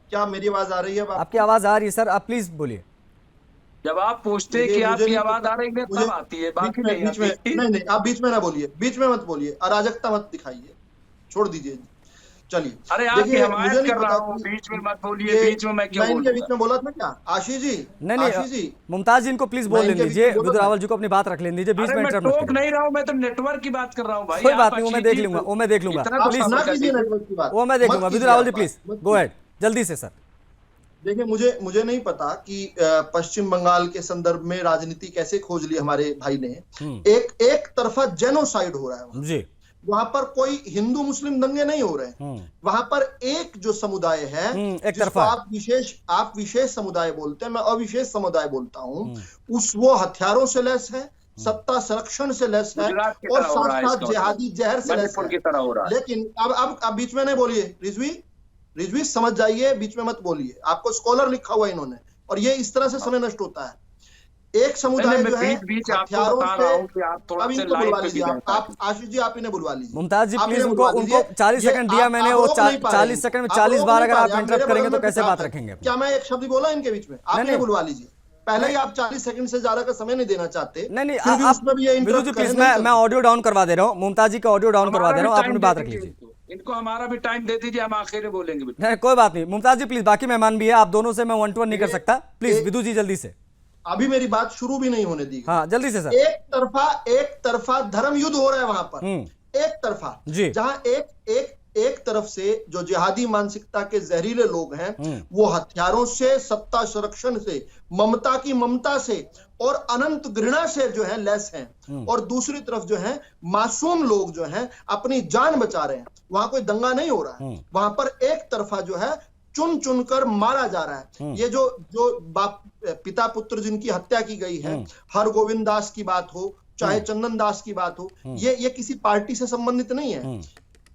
क्या मेरी आवाज आ रही है? अब आपकी आवाज आ रही है सर, आप प्लीज बोलिए। जब आप पूछते हैं कि मुझे आपकी नहीं आवाज पता- आ रही है मुझे तब आती है, बाकी बीच में नहीं आती। नहीं, आप बीच में ना बोलिए, बीच में मत बोलिए, अराजकता मत दिखाइए, छोड़ दीजिए। चलिए, अरे आपकी देखिए हमायत मुझे नहीं कर रहा पता हूँ, कि बीच में मत बोलिए, ये- बीच में मैं क्यों मैं इनके बीच बोलूंगा? में बोला था क्या? आशीष जी, नहीं आशीष जी, मुमताज जी इनको प्लीज बोल मैं लेने इनके बीच दीजिए, में बोला विदु था। रावल जी को अपनी बात रख लेने दीजिए, बीच अरे में मैं इंटरप्ट मत टोक करिए। नहीं रहा हूँ, मैं तो नेटवर्क की बात कर रहा हूँ भाई। कोई आप बात नहीं, वो मैं अच्छी देख चीज- लूंगा, वो मैं देख लूंगा। इतना तो आप प्लीज ना सब्र कर कीजिए लीजिए। नेटवर्क की बात, वो मैं देख मत लूंगा। विदु कीजिए रावल जी आप प्लीज बात, मत गो अहेड, जल्दी से सर। देखिए मुझे नहीं पता कि पश्चिम बंगाल के संदर्भ में राजनीति कैसे खोज ली हमारे भाई ने। एक तरफा जेनोसाइड हो रहा है वहां। जी, वहां पर कोई हिंदू मुस्लिम दंगे नहीं हो रहे हैं। वहां पर एक जो समुदाय है, एक जिसको तरफा। आप विशेष समुदाय बोलते हैं, मैं अविशेष समुदाय बोलता हूं, वो हथियारों से लैस है, सत्ता संरक्षण से लैस है, गुजरात की और तरह हो रहा है साथ इसका साथ जिहादी जहर से लैस मणिपुर है। की तरह हो रहा है। लेकिन अब बीच में नहीं बोलिए रिजवी समझ जाइए, बीच में मत बोलिए। आपको स्कॉलर लिखा हुआ है इन्होंने, और ये इस तरह से समय नष्ट होता है। एक समुदाय जो है बीच आपको हथियारों बता से, रहा हूँ कि आप थोड़ा अब से इनको लाइव बुलवा पे लीजिए, भी आप आशीष जी, आप इन्हें बुलवा लीजिए। मुमताज जी आप प्लीज इन्हें उनको बुलवा दीजिए। 40 ये सेकंड दिया आप मैंने, वो रोक नहीं पा रहे 40 हैं। सेकंड में आप 40 रोक बार नहीं अगर पा आप रहे हैं। इंटरप्ट मेरे करेंगे तो बोलने पे कैसे बात बात है। रखेंगे अपनी? क्या मैं एक शब्द बोला इनके बीच में? आप नहीं, इन्हें बुलवा लीजिए। पहले ही आप 40 सेकंड से ज्यादा का समय नहीं देना चाहते। नहीं क्योंकि आप उसमें भी ये विदु जी इंटरप्ट प्लीज, करें। मैं ऑडियो डाउन करवा दे रहा हूँ, मुमताज जी का ऑडियो डाउन करवा दे रहा हूँ, आप अपनी बात रख लीजिए। इनको हमारा भी टाइम दे दीजिए, हम आखिर में बोलेंगे। नहीं कोई बात नहीं, मुमताज जी प्लीज, बाकी मेहमान भी है, आप दोनों से मैं 1 to 1 नहीं कर सकता, प्लीज विदु जी जल्दी से। अभी मेरी बात शुरू भी नहीं होने दी। हाँ जल्दी से सर। एक तरफा धर्म युद्ध हो रहा है वहां पर, एक तरफा जी। जहां एक तरफ से जो जिहादी मानसिकता के जहरीले लोग हैं, वो हथियारों से, सत्ता संरक्षण से, ममता की ममता से और अनंत घृणा से जो है लैस हैं, और दूसरी तरफ जो है मासूम लोग जो हैं अपनी जान बचा रहे हैं। वहां कोई दंगा नहीं हो रहा है, वहां पर एक तरफा जो है चुन चुनकर मारा जा रहा है। ये जो बाप पिता पुत्र जिनकी हत्या की गई है, हरगोविंद दास की बात हो, चाहे चंदन दास की बात हो, ये किसी पार्टी से संबंधित नहीं है।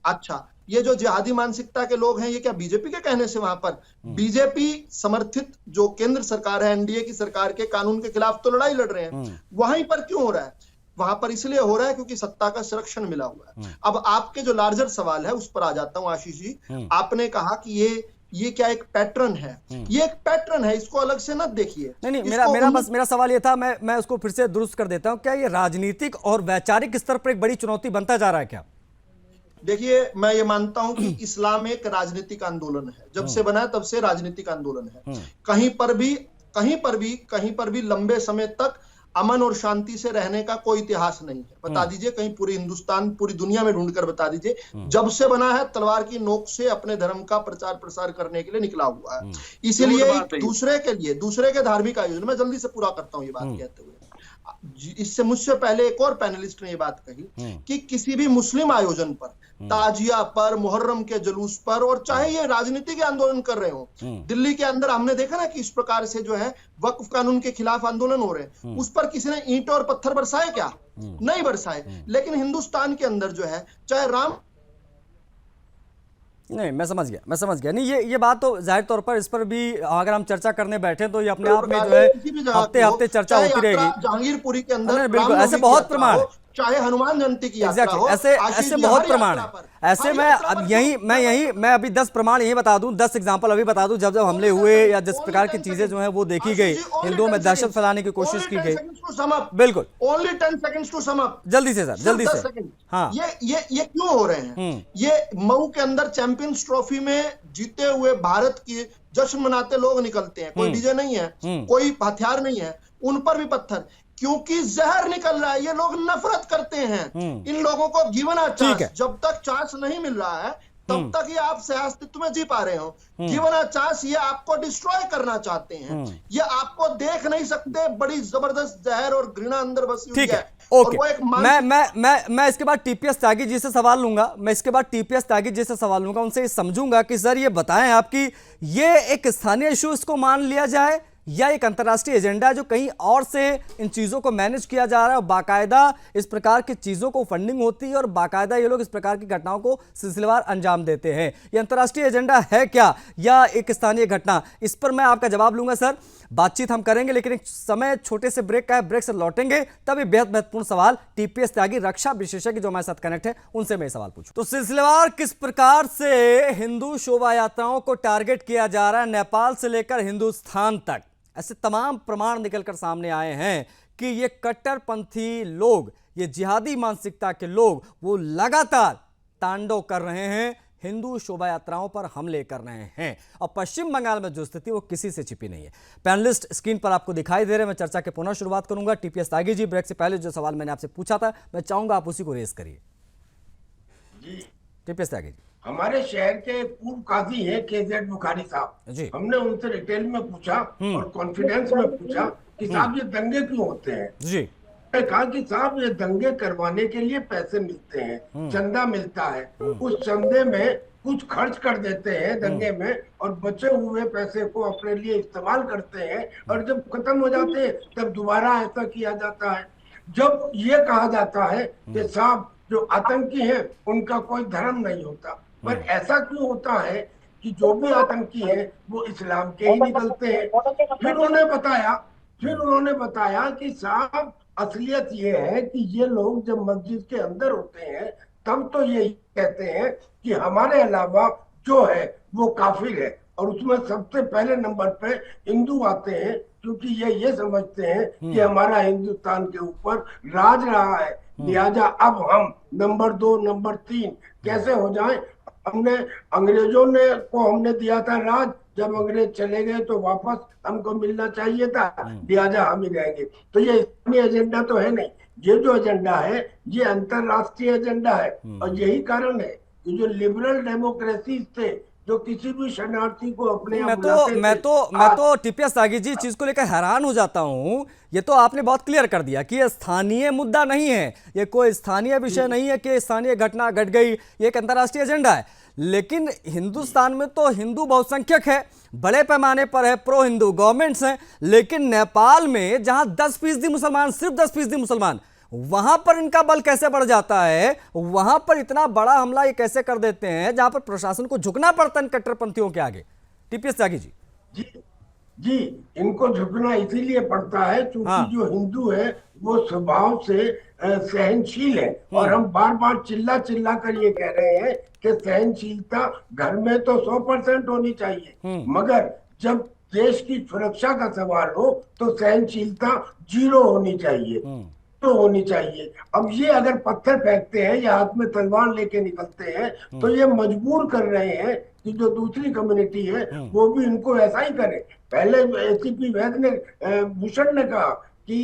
अच्छा, ये जो जिहादी मानसिकता के लोग हैं, ये क्या बीजेपी के कहने से वहां पर बीजेपी समर्थित जो केंद्र सरकार है, एनडीए की सरकार के कानून के खिलाफ तो लड़ाई लड़ रहे हैं। वहीं पर क्यों हो रहा है? वहां पर इसलिए हो रहा है क्योंकि सत्ता का संरक्षण मिला हुआ है। अब आपके जो लार्जर सवाल है उस पर आ जाता हूं आशीष जी। आपने कहा कि ये क्या एक पैटर्न है? ये एक पैटर्न है, इसको अलग से मत देखिए। नहीं मेरा सवाल ये था, मैं उसको फिर से दुरुस्त कर देता हूं। क्या ये राजनीतिक और वैचारिक स्तर पर एक बड़ी चुनौती बनता जा रहा है क्या? देखिए, मैं ये मानता हूं कि इस्लाम एक राजनीतिक आंदोलन है। जब से बना है तब से राजनीतिक आंदोलन है। कहीं पर भी लंबे समय तक अमन और शांति से रहने का कोई इतिहास नहीं है। बता दीजिए, कहीं पूरी हिंदुस्तान, पूरी दुनिया में ढूंढकर बता दीजिए। जब से बना है तलवार की नोक से अपने धर्म का प्रचार प्रसार करने के लिए निकला हुआ है। इसीलिए दूसरे के धार्मिक आयोजन, मैं जल्दी से पूरा करता हूं ये बात कहते हुए। इससे मुझसे पहले एक और पैनलिस्ट ने ये बात कही कि किसी भी मुस्लिम आयोजन पर, ताजिया पर, मुहर्रम के जुलूस पर, और चाहे ये राजनीतिक आंदोलन कर रहे हो, दिल्ली के अंदर हमने देखा ना कि इस प्रकार से जो है वक्फ कानून के खिलाफ आंदोलन हो रहे हैं, उस पर किसी ने ईंट और पत्थर बरसाए क्या? नहीं बरसाए। लेकिन हिंदुस्तान के अंदर जो है, चाहे राम, नहीं मैं समझ गया। नहीं ये बात तो जाहिर तौर पर, इस पर भी अगर हम चर्चा करने बैठे तो ये अपने आप में जो है हफ्ते चर्चा होती रहेगी। जहांगीरपुरी के अंदर बिल्कुल, ऐसे बहुत प्रमाण, चाहे हनुमान जयंती की यात्रा हो, ऐसे बहुत प्रमाण है। ऐसे मैं अभी 10 प्रमाण यही बता दूं, 10 एग्जांपल अभी बता दूं। जब हमले हुए या जिस प्रकार की चीजें जो है वो देखी गई, हिंदुओं में दहशत फैलाने की कोशिश की गई। बिल्कुल, only 10 seconds to sum up. जल्दी से सर, जल्दी से। हाँ, ये क्यों हो रहे हैं? ये मऊ के अंदर चैंपियंस ट्रॉफी में जीते हुए भारत की जश्न मनाते लोग निकलते हैं। कोई डीजे नहीं है, कोई हथियार नहीं है, उन पर भी पत्थर, क्योंकि जहर निकल रहा है। ये लोग नफरत करते हैं। इन लोगों को गिवन अ चांस, जब तक चांस नहीं मिल रहा है तब तक ये आप सह अस्तित्व में जी पा रहे हो। गिवन अ चांस, ये आपको डिस्ट्रॉय करना चाहते हैं। ये आपको देख नहीं सकते, बड़ी जबरदस्त जहर और घृणा अंदर बसी हुई है। ओके, मैं इसके बाद टीपीएस त्यागी जी से सवाल लूंगा। उनसे ये समझूंगा कि सर ये बताएं आपकी, ये एक स्थानीय इशू इसको मान लिया जाए या एक अंतर्राष्ट्रीय एजेंडा जो कहीं और से इन चीज़ों को मैनेज किया जा रहा है और बाकायदा इस प्रकार की चीज़ों को फंडिंग होती है और बाकायदा ये लोग इस प्रकार की घटनाओं को सिलसिलेवार अंजाम देते हैं? ये अंतर्राष्ट्रीय एजेंडा है क्या या एक स्थानीय घटना? इस पर मैं आपका जवाब लूंगा सर, बातचीत हम करेंगे, लेकिन एक समय छोटे से ब्रेक का है, ब्रेक से लौटेंगे तब ये बेहद महत्वपूर्ण सवाल टीपीएस त्यागी रक्षा विशेषज्ञ जो हमारे साथ कनेक्ट है उनसे मैं सवाल पूछूं। तो सिलसिलेवार किस प्रकार से हिंदू शोभा यात्राओं को टारगेट किया जा रहा है नेपाल से लेकर हिंदुस्तान तक, ऐसे तमाम प्रमाण निकलकर सामने आए हैं कि ये कट्टरपंथी लोग, ये जिहादी मानसिकता के लोग, वो लगातार तांडव कर रहे हैं, हिंदू शोभा यात्राओं पर हमले कर रहे हैं। और पश्चिम बंगाल में जो स्थिति वो किसी से छिपी नहीं है। पैनलिस्ट स्क्रीन पर आपको दिखाई दे रहे हैं। मैं चर्चा के पुनः शुरुआत करूंगा। टीपीएस त्यागी जी, ब्रेक से पहले जो सवाल मैंने आपसे पूछा था मैं चाहूंगा आप उसी को रेज करिए। टीपीएस त्यागी जी, हमारे शहर के पूर्व काजी हैं केजेड बुखारी साहब जी, हमने उनसे डिटेल में पूछा और कॉन्फिडेंस में पूछा कि साहब ये दंगे क्यों होते हैं जी। कहा कि साहब ये दंगे करवाने के लिए पैसे मिलते हैं, चंदा मिलता है, उस चंदे में कुछ खर्च कर देते हैं दंगे में और बचे हुए पैसे को अपने लिए इस्तेमाल करते हैं और जब खत्म हो जाते हैं तब दोबारा ऐसा किया जाता है। जब ये कहा जाता है कि साहब जो आतंकी हैं उनका कोई धर्म नहीं होता, पर ऐसा क्यों होता है कि जो भी आतंकी है वो इस्लाम के ही निकलते हैं। फिर उन्होंने बताया कि साहब असलियत ये है कि ये लोग जब मस्जिद के अंदर होते हैं तब तो ये कहते हैं कि हमारे अलावा जो है वो काफिर है और उसमें सबसे पहले नंबर पे हिंदू आते हैं क्योंकि ये समझते हैं कि हमारा हिंदुस्तान के ऊपर राज रहा है, लिहाजा अब हम नंबर 2 नंबर 3 कैसे हो जाएं। अंग्रेजों को हमने दिया था राज, जब अंग्रेज चले गए तो वापस हमको मिलना चाहिए था, लिहाजा हम ही रहेंगे। तो ये इस्लामी एजेंडा तो है नहीं, ये जो एजेंडा है ये अंतरराष्ट्रीय एजेंडा है और यही कारण है कि जो लिबरल डेमोक्रेसी थे जो किसी भी शरणार्थी को अपने मैं तो टीपीएस त्यागी जी चीज को लेकर हैरान हो जाता हूं। ये तो आपने बहुत क्लियर कर दिया कि ये स्थानीय मुद्दा नहीं है, ये कोई स्थानीय विषय नहीं है कि स्थानीय घटना घट गई, ये एक अंतर्राष्ट्रीय एजेंडा है। लेकिन हिंदुस्तान में तो हिंदू बहुसंख्यक है, बड़े पैमाने पर है, प्रो हिंदू गवर्नमेंट्स हैं, लेकिन नेपाल में जहां 10% मुसलमान, सिर्फ 10% मुसलमान, वहां पर इनका बल कैसे बढ़ जाता है, वहां पर इतना बड़ा हमला ये कैसे कर देते हैं जहां पर प्रशासन को झुकना पड़ता है इन कट्टरपंथियों के आगे? टीपीएस त्यागी जी, इनको झुकना इसीलिए पड़ता है क्योंकि जो हिंदू है वो स्वभाव से सहनशील है और हम बार बार चिल्ला कर ये कह रहे हैं कि सहनशीलता घर में तो 100% होनी चाहिए, मगर जब देश की सुरक्षा का सवाल हो तो सहनशीलता 0 होनी चाहिए। अब ये अगर पत्थर फेंकते हैं या हाथ में तलवार लेके निकलते हैं तो ये मजबूर कर रहे हैं कि जो दूसरी कम्युनिटी है वो भी इनको ऐसा ही करे। पहले एसीपी वैद ने भूषण ने कहा कि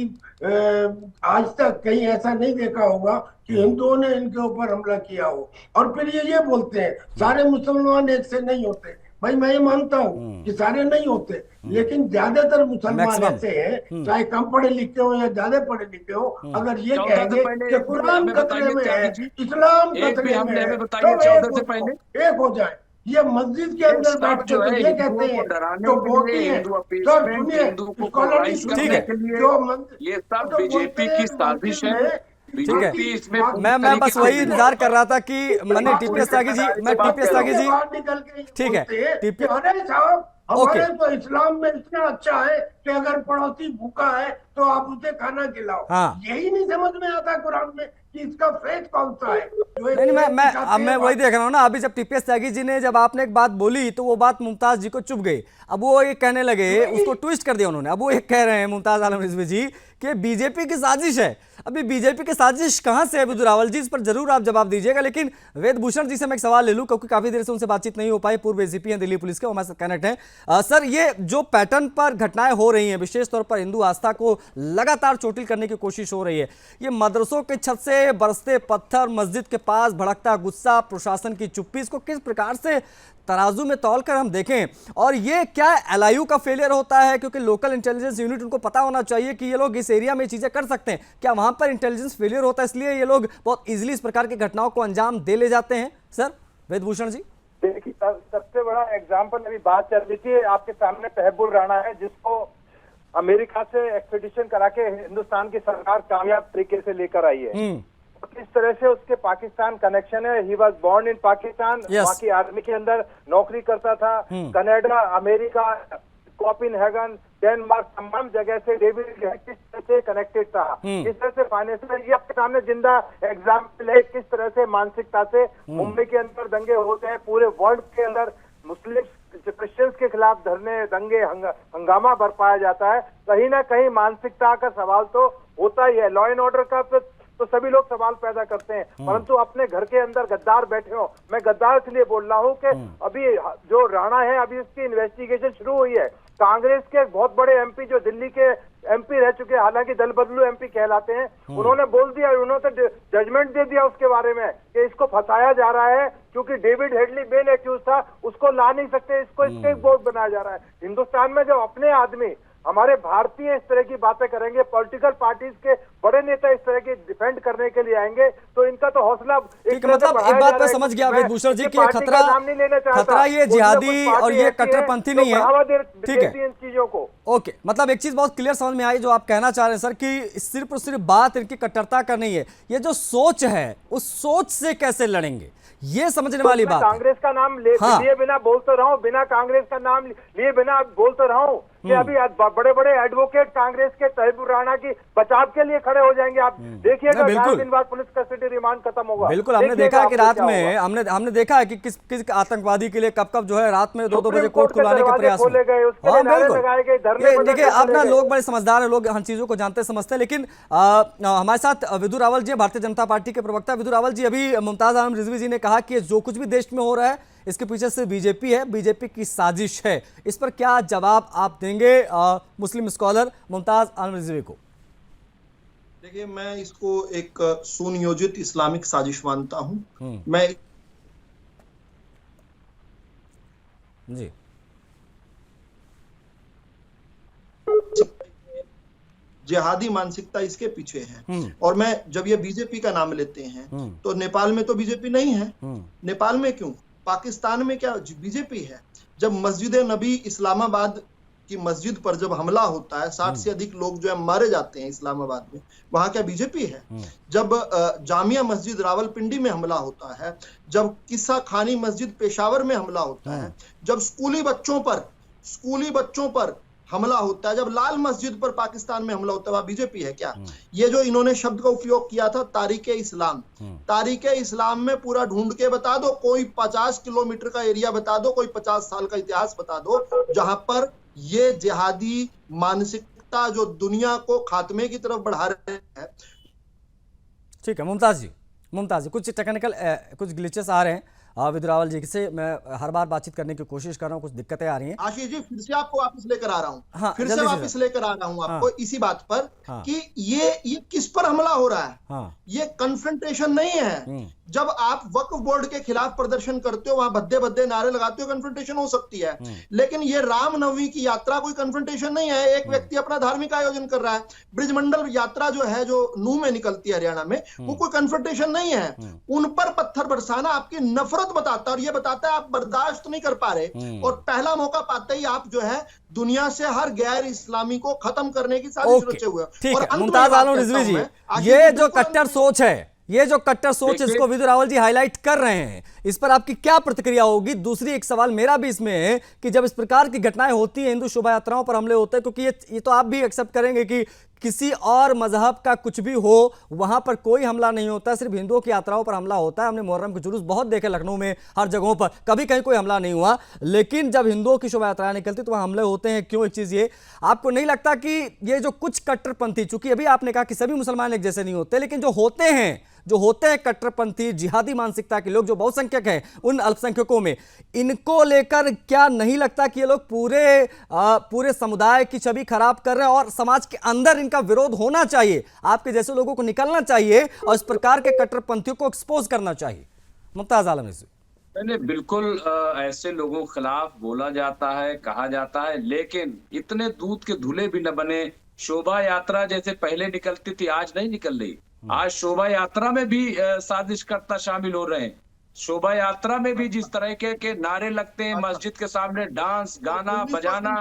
आज तक कहीं ऐसा नहीं देखा होगा कि हिंदुओं ने इनके ऊपर हमला किया हो, और फिर ये बोलते हैं सारे मुसलमान एक से नहीं होते। भाई मैं ये मानता हूँ कि सारे नहीं होते, लेकिन ज्यादातर मुसलमान ऐसे हैं, चाहे कम पढ़े लिखे हो या ज्यादा पढ़े लिखे हो, अगर ये कहेंगे कि कुरान खतरे में है, इस्लाम खतरे में है, तो एक हो जाए। ये मस्जिद के अंदर बैठ के तो ये कहते हैं जो बोलते हैं, तो सुनिए स्कॉलरली ये सब बीजेपी की साजिश है। ठीक है, मैं बस वही इंतजार कर रहा था कि मैंने टीपीएस त्यागी जी, ठीक है, हमारे तो इस्लाम में इतना अच्छा है कि अगर पड़ोसी भूखा है तो आप उसे खाना खिलाओ। यही नहीं समझ में आता कुरान में कि इसका फेस कौन सा है। मैं वही देख रहा हूँ ना, अभी जब टीपीएस त्यागी जी ने जब आपने एक बात बोली तो वो बात मुमताज जी को चुभ गई। अब वो ये कहने लगे, उसको ट्विस्ट कर दिया उन्होंने। अब वो ये कह रहे हैं मुमताज आलम रिजवी जी कि बीजेपी की साजिश है। अभी बीजेपी की साजिश कहां से है विदु रावल जी, इस पर जरूर आप जवाब दीजिएगा। लेकिन वेद भूषण जी से मैं एक सवाल ले लूं क्योंकि काफी देर से उनसे बातचीत नहीं हो पाई। पूर्व एसीपी हैं दिल्ली पुलिस के, हमारे साथ कनेक्ट हैं। सर, ये जो पैटर्न पर घटनाएं हो रही हैं, विशेष तौर पर हिंदू आस्था को लगातार चोटिल करने की कोशिश हो रही है, ये मदरसों के छत से बरसते पत्थर, मस्जिद के पास भड़कता गुस्सा, प्रशासन की चुप्पी, इसको किस प्रकार से तराजू में तौलकर हम देखें? और ये क्या एलआईयू का फेलियर होता है? क्योंकि लोकल इंटेलिजेंस यूनिट, उनको पता होना चाहिए कि ये लोग इस एरिया में चीजें कर सकते हैं। क्या वहां पर इंटेलिजेंस फेलियर होता है इसलिए ये लोग बहुत इजीली इस प्रकार की घटनाओं को अंजाम दे ले जाते हैं? सर वेदभूषण जी, देखिए सबसे बड़ा एग्जाम्पल अभी बात चल रही थी, आपके सामने तहब्बुर राणा है जिसको अमेरिका से एक्सपेडिशन करा के हिंदुस्तान की सरकार कामयाब तरीके से लेकर आई है। किस तरह से उसके पाकिस्तान कनेक्शन है। He was born in Pakistan, वहाँ की आर्मी के अंदर नौकरी करता था। कनाडा, अमेरिका, कोपेनहेगन, डेनमार्क, तमाम जगह से डेविड किस तरह से कनेक्टेड था, किस तरह से फाइनेंशियल, ये आपके सामने जिंदा एग्जाम्पल है किस तरह से मानसिकता से मुंबई के अंदर दंगे होते हैं। पूरे वर्ल्ड के अंदर मुस्लिम क्रिश्चियंस के खिलाफ धरने, दंगे, हंगामा बरपाया जाता है। कहीं ना कहीं मानसिकता का सवाल तो होता ही है। लॉ एंड ऑर्डर का तो सभी लोग सवाल पैदा करते हैं, परंतु अपने घर के अंदर गद्दार बैठे हो। मैं गद्दार इसलिए बोल रहा हूँ कि अभी जो राणा है, अभी इसकी इन्वेस्टिगेशन शुरू हुई है। कांग्रेस के एक बहुत बड़े एमपी जो दिल्ली के एमपी रह चुके हैं, हालांकि दल बदलू एमपी कहलाते हैं, उन्होंने बोल दिया, उन्होंने तो जजमेंट दे दिया उसके बारे में कि इसको फंसाया जा रहा है क्योंकि डेविड हेडली मेन एक्यूज था, उसको ला नहीं सकते, इसको स्केप बोर्ड बनाया जा रहा है। हिंदुस्तान में जब अपने आदमी, हमारे भारतीय इस तरह की बातें करेंगे, पॉलिटिकल पार्टीज के बड़े नेता इस तरह की डिफेंड करने के लिए आएंगे, तो इनका तो हौसला मतलब एक बात मैं समझ गया वेदभूषण जी कि ये खतरा ये जिहादी और ये कट्टरपंथी नहीं है। ठीक है, इन चीजों को ओके, मतलब एक चीज बहुत क्लियर समझ में आई जो आप कहना चाह रहे हैं सर, कि सिर्फ और सिर्फ बात इनकी कट्टरता का नहीं है, ये जो सोच है उस सोच से कैसे लड़ेंगे, ये समझने वाली बात। कांग्रेस का नाम लिए बिना बोलते रहा हूं, बिना कांग्रेस का नाम लिए बिना बोलते रहा हूं कि अभी बड़े बड़े एडवोकेट कांग्रेस के तहबूर राणा की बचाव के लिए खड़े हो जाएंगे। आप देखिएगा 4 दिन बाद पुलिस कस्टडी रिमांड खत्म होगा। बिल्कुल, हमने देखा है कि रात में हमने देखा है कि किस आतंकवादी के लिए कब जो है रात में 2-2 बजे कोर्ट खुलाने के प्रयास खोले गए, उसके लगाए गए। देखिए आप ना, लोग बड़े समझदार हैं, लोग हर चीजों को जानते समझते हैं। लेकिन हमारे साथ विधु रावल जी, भारतीय जनता पार्टी के प्रवक्ता। विधु रावल जी, अभी मुमताज आलम रिजवी जी ने कहा कि जो कुछ भी देश में हो रहा है इसके पीछे से बीजेपी है, बीजेपी की साजिश है। इस पर क्या जवाब आप देंगे मुस्लिम स्कॉलर मुमताज आलम रिजवी को? देखिए, मैं इसको एक सुनियोजित इस्लामिक साजिश मानता हूं। मैं जी जिहादी मानसिकता इसके पीछे है। और मैं जब ये बीजेपी का नाम लेते हैं तो नेपाल में तो बीजेपी नहीं है। नेपाल में क्यों, पाकिस्तान में क्या बीजेपी है? जब मस्जिद नबी इस्लामाबाद की मस्जिद पर जब हमला होता है, 60 से अधिक लोग जो है मारे जाते हैं इस्लामाबाद में, वहां क्या बीजेपी है? जब जामिया मस्जिद रावलपिंडी में हमला होता है, जब किस्सा खानी मस्जिद पेशावर में हमला होता है, जब स्कूली बच्चों पर हमला होता है, जब लाल मस्जिद पर पाकिस्तान में हमला होता है, वहां बीजेपी है क्या? ये जो इन्होंने शब्द का उपयोग किया था तारीके इस्लाम, तारीके इस्लाम में पूरा ढूंढ के बता दो, कोई 50 किलोमीटर का एरिया बता दो, कोई 50 साल का इतिहास बता दो जहां पर ये जिहादी मानसिकता जो दुनिया को खात्मे की तरफ बढ़ा रहे हैं। ठीक है मुमताज जी, कुछ टेक्निकल कुछ ग्लिचेस आ रहे हैं विधु रावल जी से। मैं हर बार बातचीत करने की कोशिश कर रहा हूँ, कुछ दिक्कतें आ रही हैं। आशीष जी, फिर से आपको वापस लेकर आ रहा हूँ। हाँ, फिर से वापस लेकर आ रहा हूँ आपको इसी बात पर कि ये किस पर हमला हो रहा है। ये कन्फ्रंटेशन नहीं है। जब आप वक्फ बोर्ड के खिलाफ प्रदर्शन करते हो, वहां भद्दे भद्दे नारे लगाते हो, कन्फ्रंटेशन हो सकती है। लेकिन ये रामनवमी की यात्रा कोई कन्फ्रंटेशन नहीं है। एक व्यक्ति अपना धार्मिक आयोजन कर रहा है। ब्रिजमंडल यात्रा जो है, जो नूह में निकलती है हरियाणा में, वो कोई कन्फ्रंटेशन नहीं है। उन पर पत्थर बरसाना आपकी नफरत बताता है, और ये बताता है आप बर्दाश्त नहीं कर पा रहे, और पहला मौका पाते ही आप जो है दुनिया से हर गैर इस्लामी को खत्म करने की साजिश रचे हुए। ठीक है मुमताज आलम रिजवी जी, ये जो कट्टर सोच है, ये जो कट्टर सोच इसको विधु रावल जी हाईलाइट कर रहे हैं, इस पर आपकी क्या प्रतिक्रिया होगी? दूसरी एक सवाल मेरा भी इसमें है कि जब इस प्रकार की घटनाएं होती हैं, हिंदू शोभा यात्राओं पर हमले होते हैं, क्योंकि ये तो आप भी एक्सेप्ट करेंगे कि किसी और मजहब का कुछ भी हो वहां पर कोई हमला नहीं होता, सिर्फ हिंदुओं की यात्राओं पर हमला होता है। हमने मुहर्रम के जुलूस बहुत देखे लखनऊ में, हर जगहों पर, कभी कहीं कोई हमला नहीं हुआ। लेकिन जब हिंदुओं की शोभा यात्राएं निकलती तो वहां हमले होते हैं। क्यों? एक चीज ये, आपको नहीं लगता कि ये जो कुछ कट्टरपंथी, चूंकि अभी आपने कहा कि सभी मुसलमान एक जैसे नहीं होते, लेकिन जो होते हैं कट्टरपंथी जिहादी मानसिकता के लोग, जो बहुसंख्यक हैं उन अल्पसंख्यकों में, इनको लेकर क्या नहीं लगता कि ये लोग पूरे समुदाय की छवि खराब कर रहे हैं और समाज के अंदर इनका विरोध होना चाहिए, आपके जैसे लोगों को निकलना चाहिए और इस प्रकार के कट्टरपंथियों को एक्सपोज करना चाहिए? मुमताज आलम रिजवी। नहीं, बिल्कुल ऐसे लोगों के खिलाफ बोला जाता है, कहा जाता है, लेकिन इतने दूध के धुले भी न बने। शोभा यात्रा जैसे पहले निकलती थी, आज नहीं निकल रही। आज शोभा यात्रा में भी साजिशकर्ता शामिल हो रहे हैं। शोभा यात्रा में भी जिस तरह के नारे लगते हैं, मस्जिद के सामने डांस, गाना, बजाना,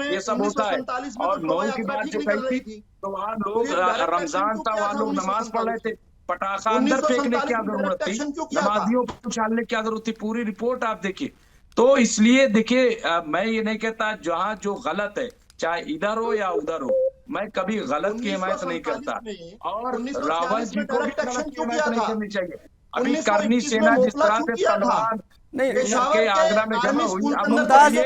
ये सब होता है। और मऊ की बात जो कही थी, तो वहाँ लोग रमजान था, वहाँ लोग नमाज पढ़ रहे थे, पटाखा अंदर फेंकने की क्या जरूरत थी, नमाजियों को उछालने की क्या जरूरत थी, पूरी रिपोर्ट आप देखिए। तो इसलिए देखिए, मैं ये नहीं कहता जहाँ जो गलत है, चाहे इधर हो या उधर हो, मैं कभी गलत की हिमायत नहीं करता, और रावल जी को भी गलत की हिमायत नहीं करनी चाहिए। अभी करनी सेना जिस तरह से तलवार के आगरा में जमा हुई,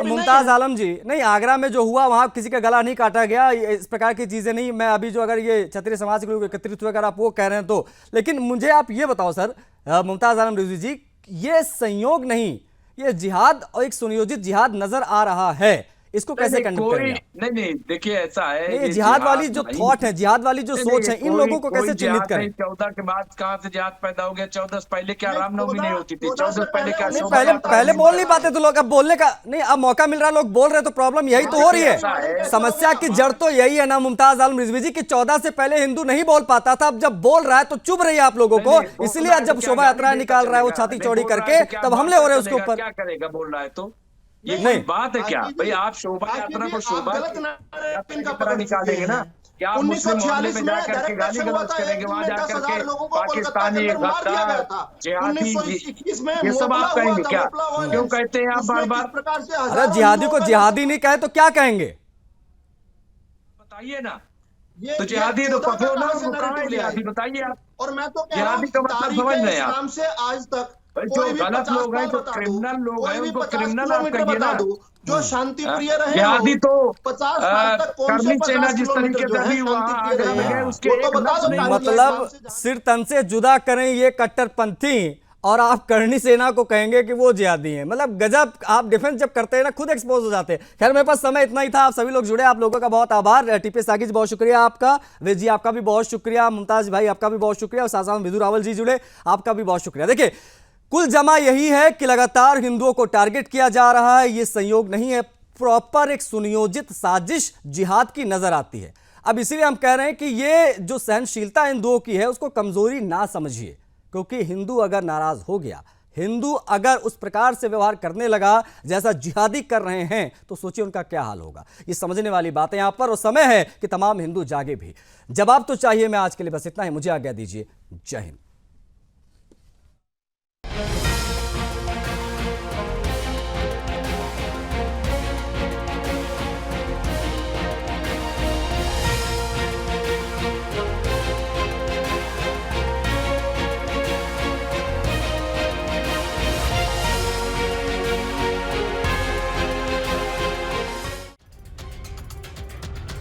मुमताज आलम जी, नहीं, आगरा में जो हुआ वहां किसी का गला नहीं काटा गया, इस प्रकार की चीजें नहीं। मैं अभी जो अगर ये क्षत्रिय समाज के लोग एकत्रित हुए, अगर आप वो कह रहे हैं तो, लेकिन मुझे आप ये बताओ सर, मुमताज आलम रिजवी जी, ये संयोग नहीं, ये जिहाद और एक सुनियोजित जिहाद नजर आ रहा है, इसको कैसे कंडक्ट करेंगे? नहीं, देखिए ऐसा है, नहीं, जिहाद वाली जो थॉट है, जिहाद वाली जो सोच है, इन लोगों को कैसे चिन्हित करें? 14 के बाद कहाँ से जिहाद पैदा हो गया? 14 से पहले क्या रामनवमी नहीं होती थी? 14 से पहले क्या? पहले बोल नहीं पाते तो लोग, अब बोलने का नहीं, अब मौका मिल रहा है, लोग बोल रहे, तो प्रॉब्लम यही तो हो रही है। समस्या की जड़ तो यही है ना मुमताज आलम रिजवी जी, कि 14 से पहले हिंदू नहीं बोल पाता था, अब जब बोल रहा है तो चुभ रही है आप लोगों को, इसलिए जब शोभा यात्रा निकाल रहा है वो छाती चौड़ी करके, तब हमले हो रहे हैं उसके ऊपर। क्या करेगा बोल रहा है तो? ये नहीं बात है क्या भाई? आप शोभा यात्रा को शोभा यात्रा निकालेंगे ना, क्या आप मुस्लिम मोहल्ले में जाकर के गाली गलौज करेंगे, वहां जाकर के पाकिस्तानी, गद्दार, जिहादी, ये सब आप कहेंगे क्या? क्यों कहते हैं आप बार बार? अरे जिहादी को जिहादी नहीं कहे तो क्या कहेंगे? बताइए ना, तो जिहादी तो पकड़ो ना, जिहादी बताइए आप। और मैं तो जिहादी का मतलब समझ रहे हैं आप? से आज तक जो गलत लोग हैं, जो क्रिमिनल लोग हैं, उनको क्रिमिनल आप कहिए ना। जो शांति प्रिय रहे, जिहादी तो 50 साल तक करनी सेना जिस तरीके से अभी वहां आगरा में गए, उसके एक लफ्ज नहीं। मतलब सिर तन से जुदा करें ये कट्टरपंथी, और आप करनी सेना को कहेंगे कि वो जिहादी हैं। मतलब गजब, आप डिफेंस जब करते हैं ना, खुद एक्सपोज हो जाते हैं। खैर, मेरे पास समय इतना ही था। आप सभी लोग जुड़े, आप लोगों का बहुत आभार। टीपी साकिब बहुत शुक्रिया आपका, वेद जी आपका भी बहुत शुक्रिया, मुमताज भाई आपका भी बहुत शुक्रिया, और साथ साथ विधु रावल जी जुड़े, आपका भी बहुत शुक्रिया। देखिए, कुल जमा यही है कि लगातार हिंदुओं को टारगेट किया जा रहा है, ये संयोग नहीं है, प्रॉपर एक सुनियोजित साजिश जिहाद की नजर आती है। अब इसीलिए हम कह रहे हैं कि ये जो सहनशीलता हिंदुओं की है उसको कमजोरी ना समझिए, क्योंकि हिंदू अगर नाराज हो गया, हिंदू अगर उस प्रकार से व्यवहार करने लगा जैसा जिहादी कर रहे हैं, तो सोचिए उनका क्या हाल होगा। ये समझने वाली बात है यहां पर, और समय है कि तमाम हिंदू जागे भी। जवाब तो चाहिए। मैं आज के लिए बस इतना ही, मुझे आज्ञा दीजिए। जय हिंद।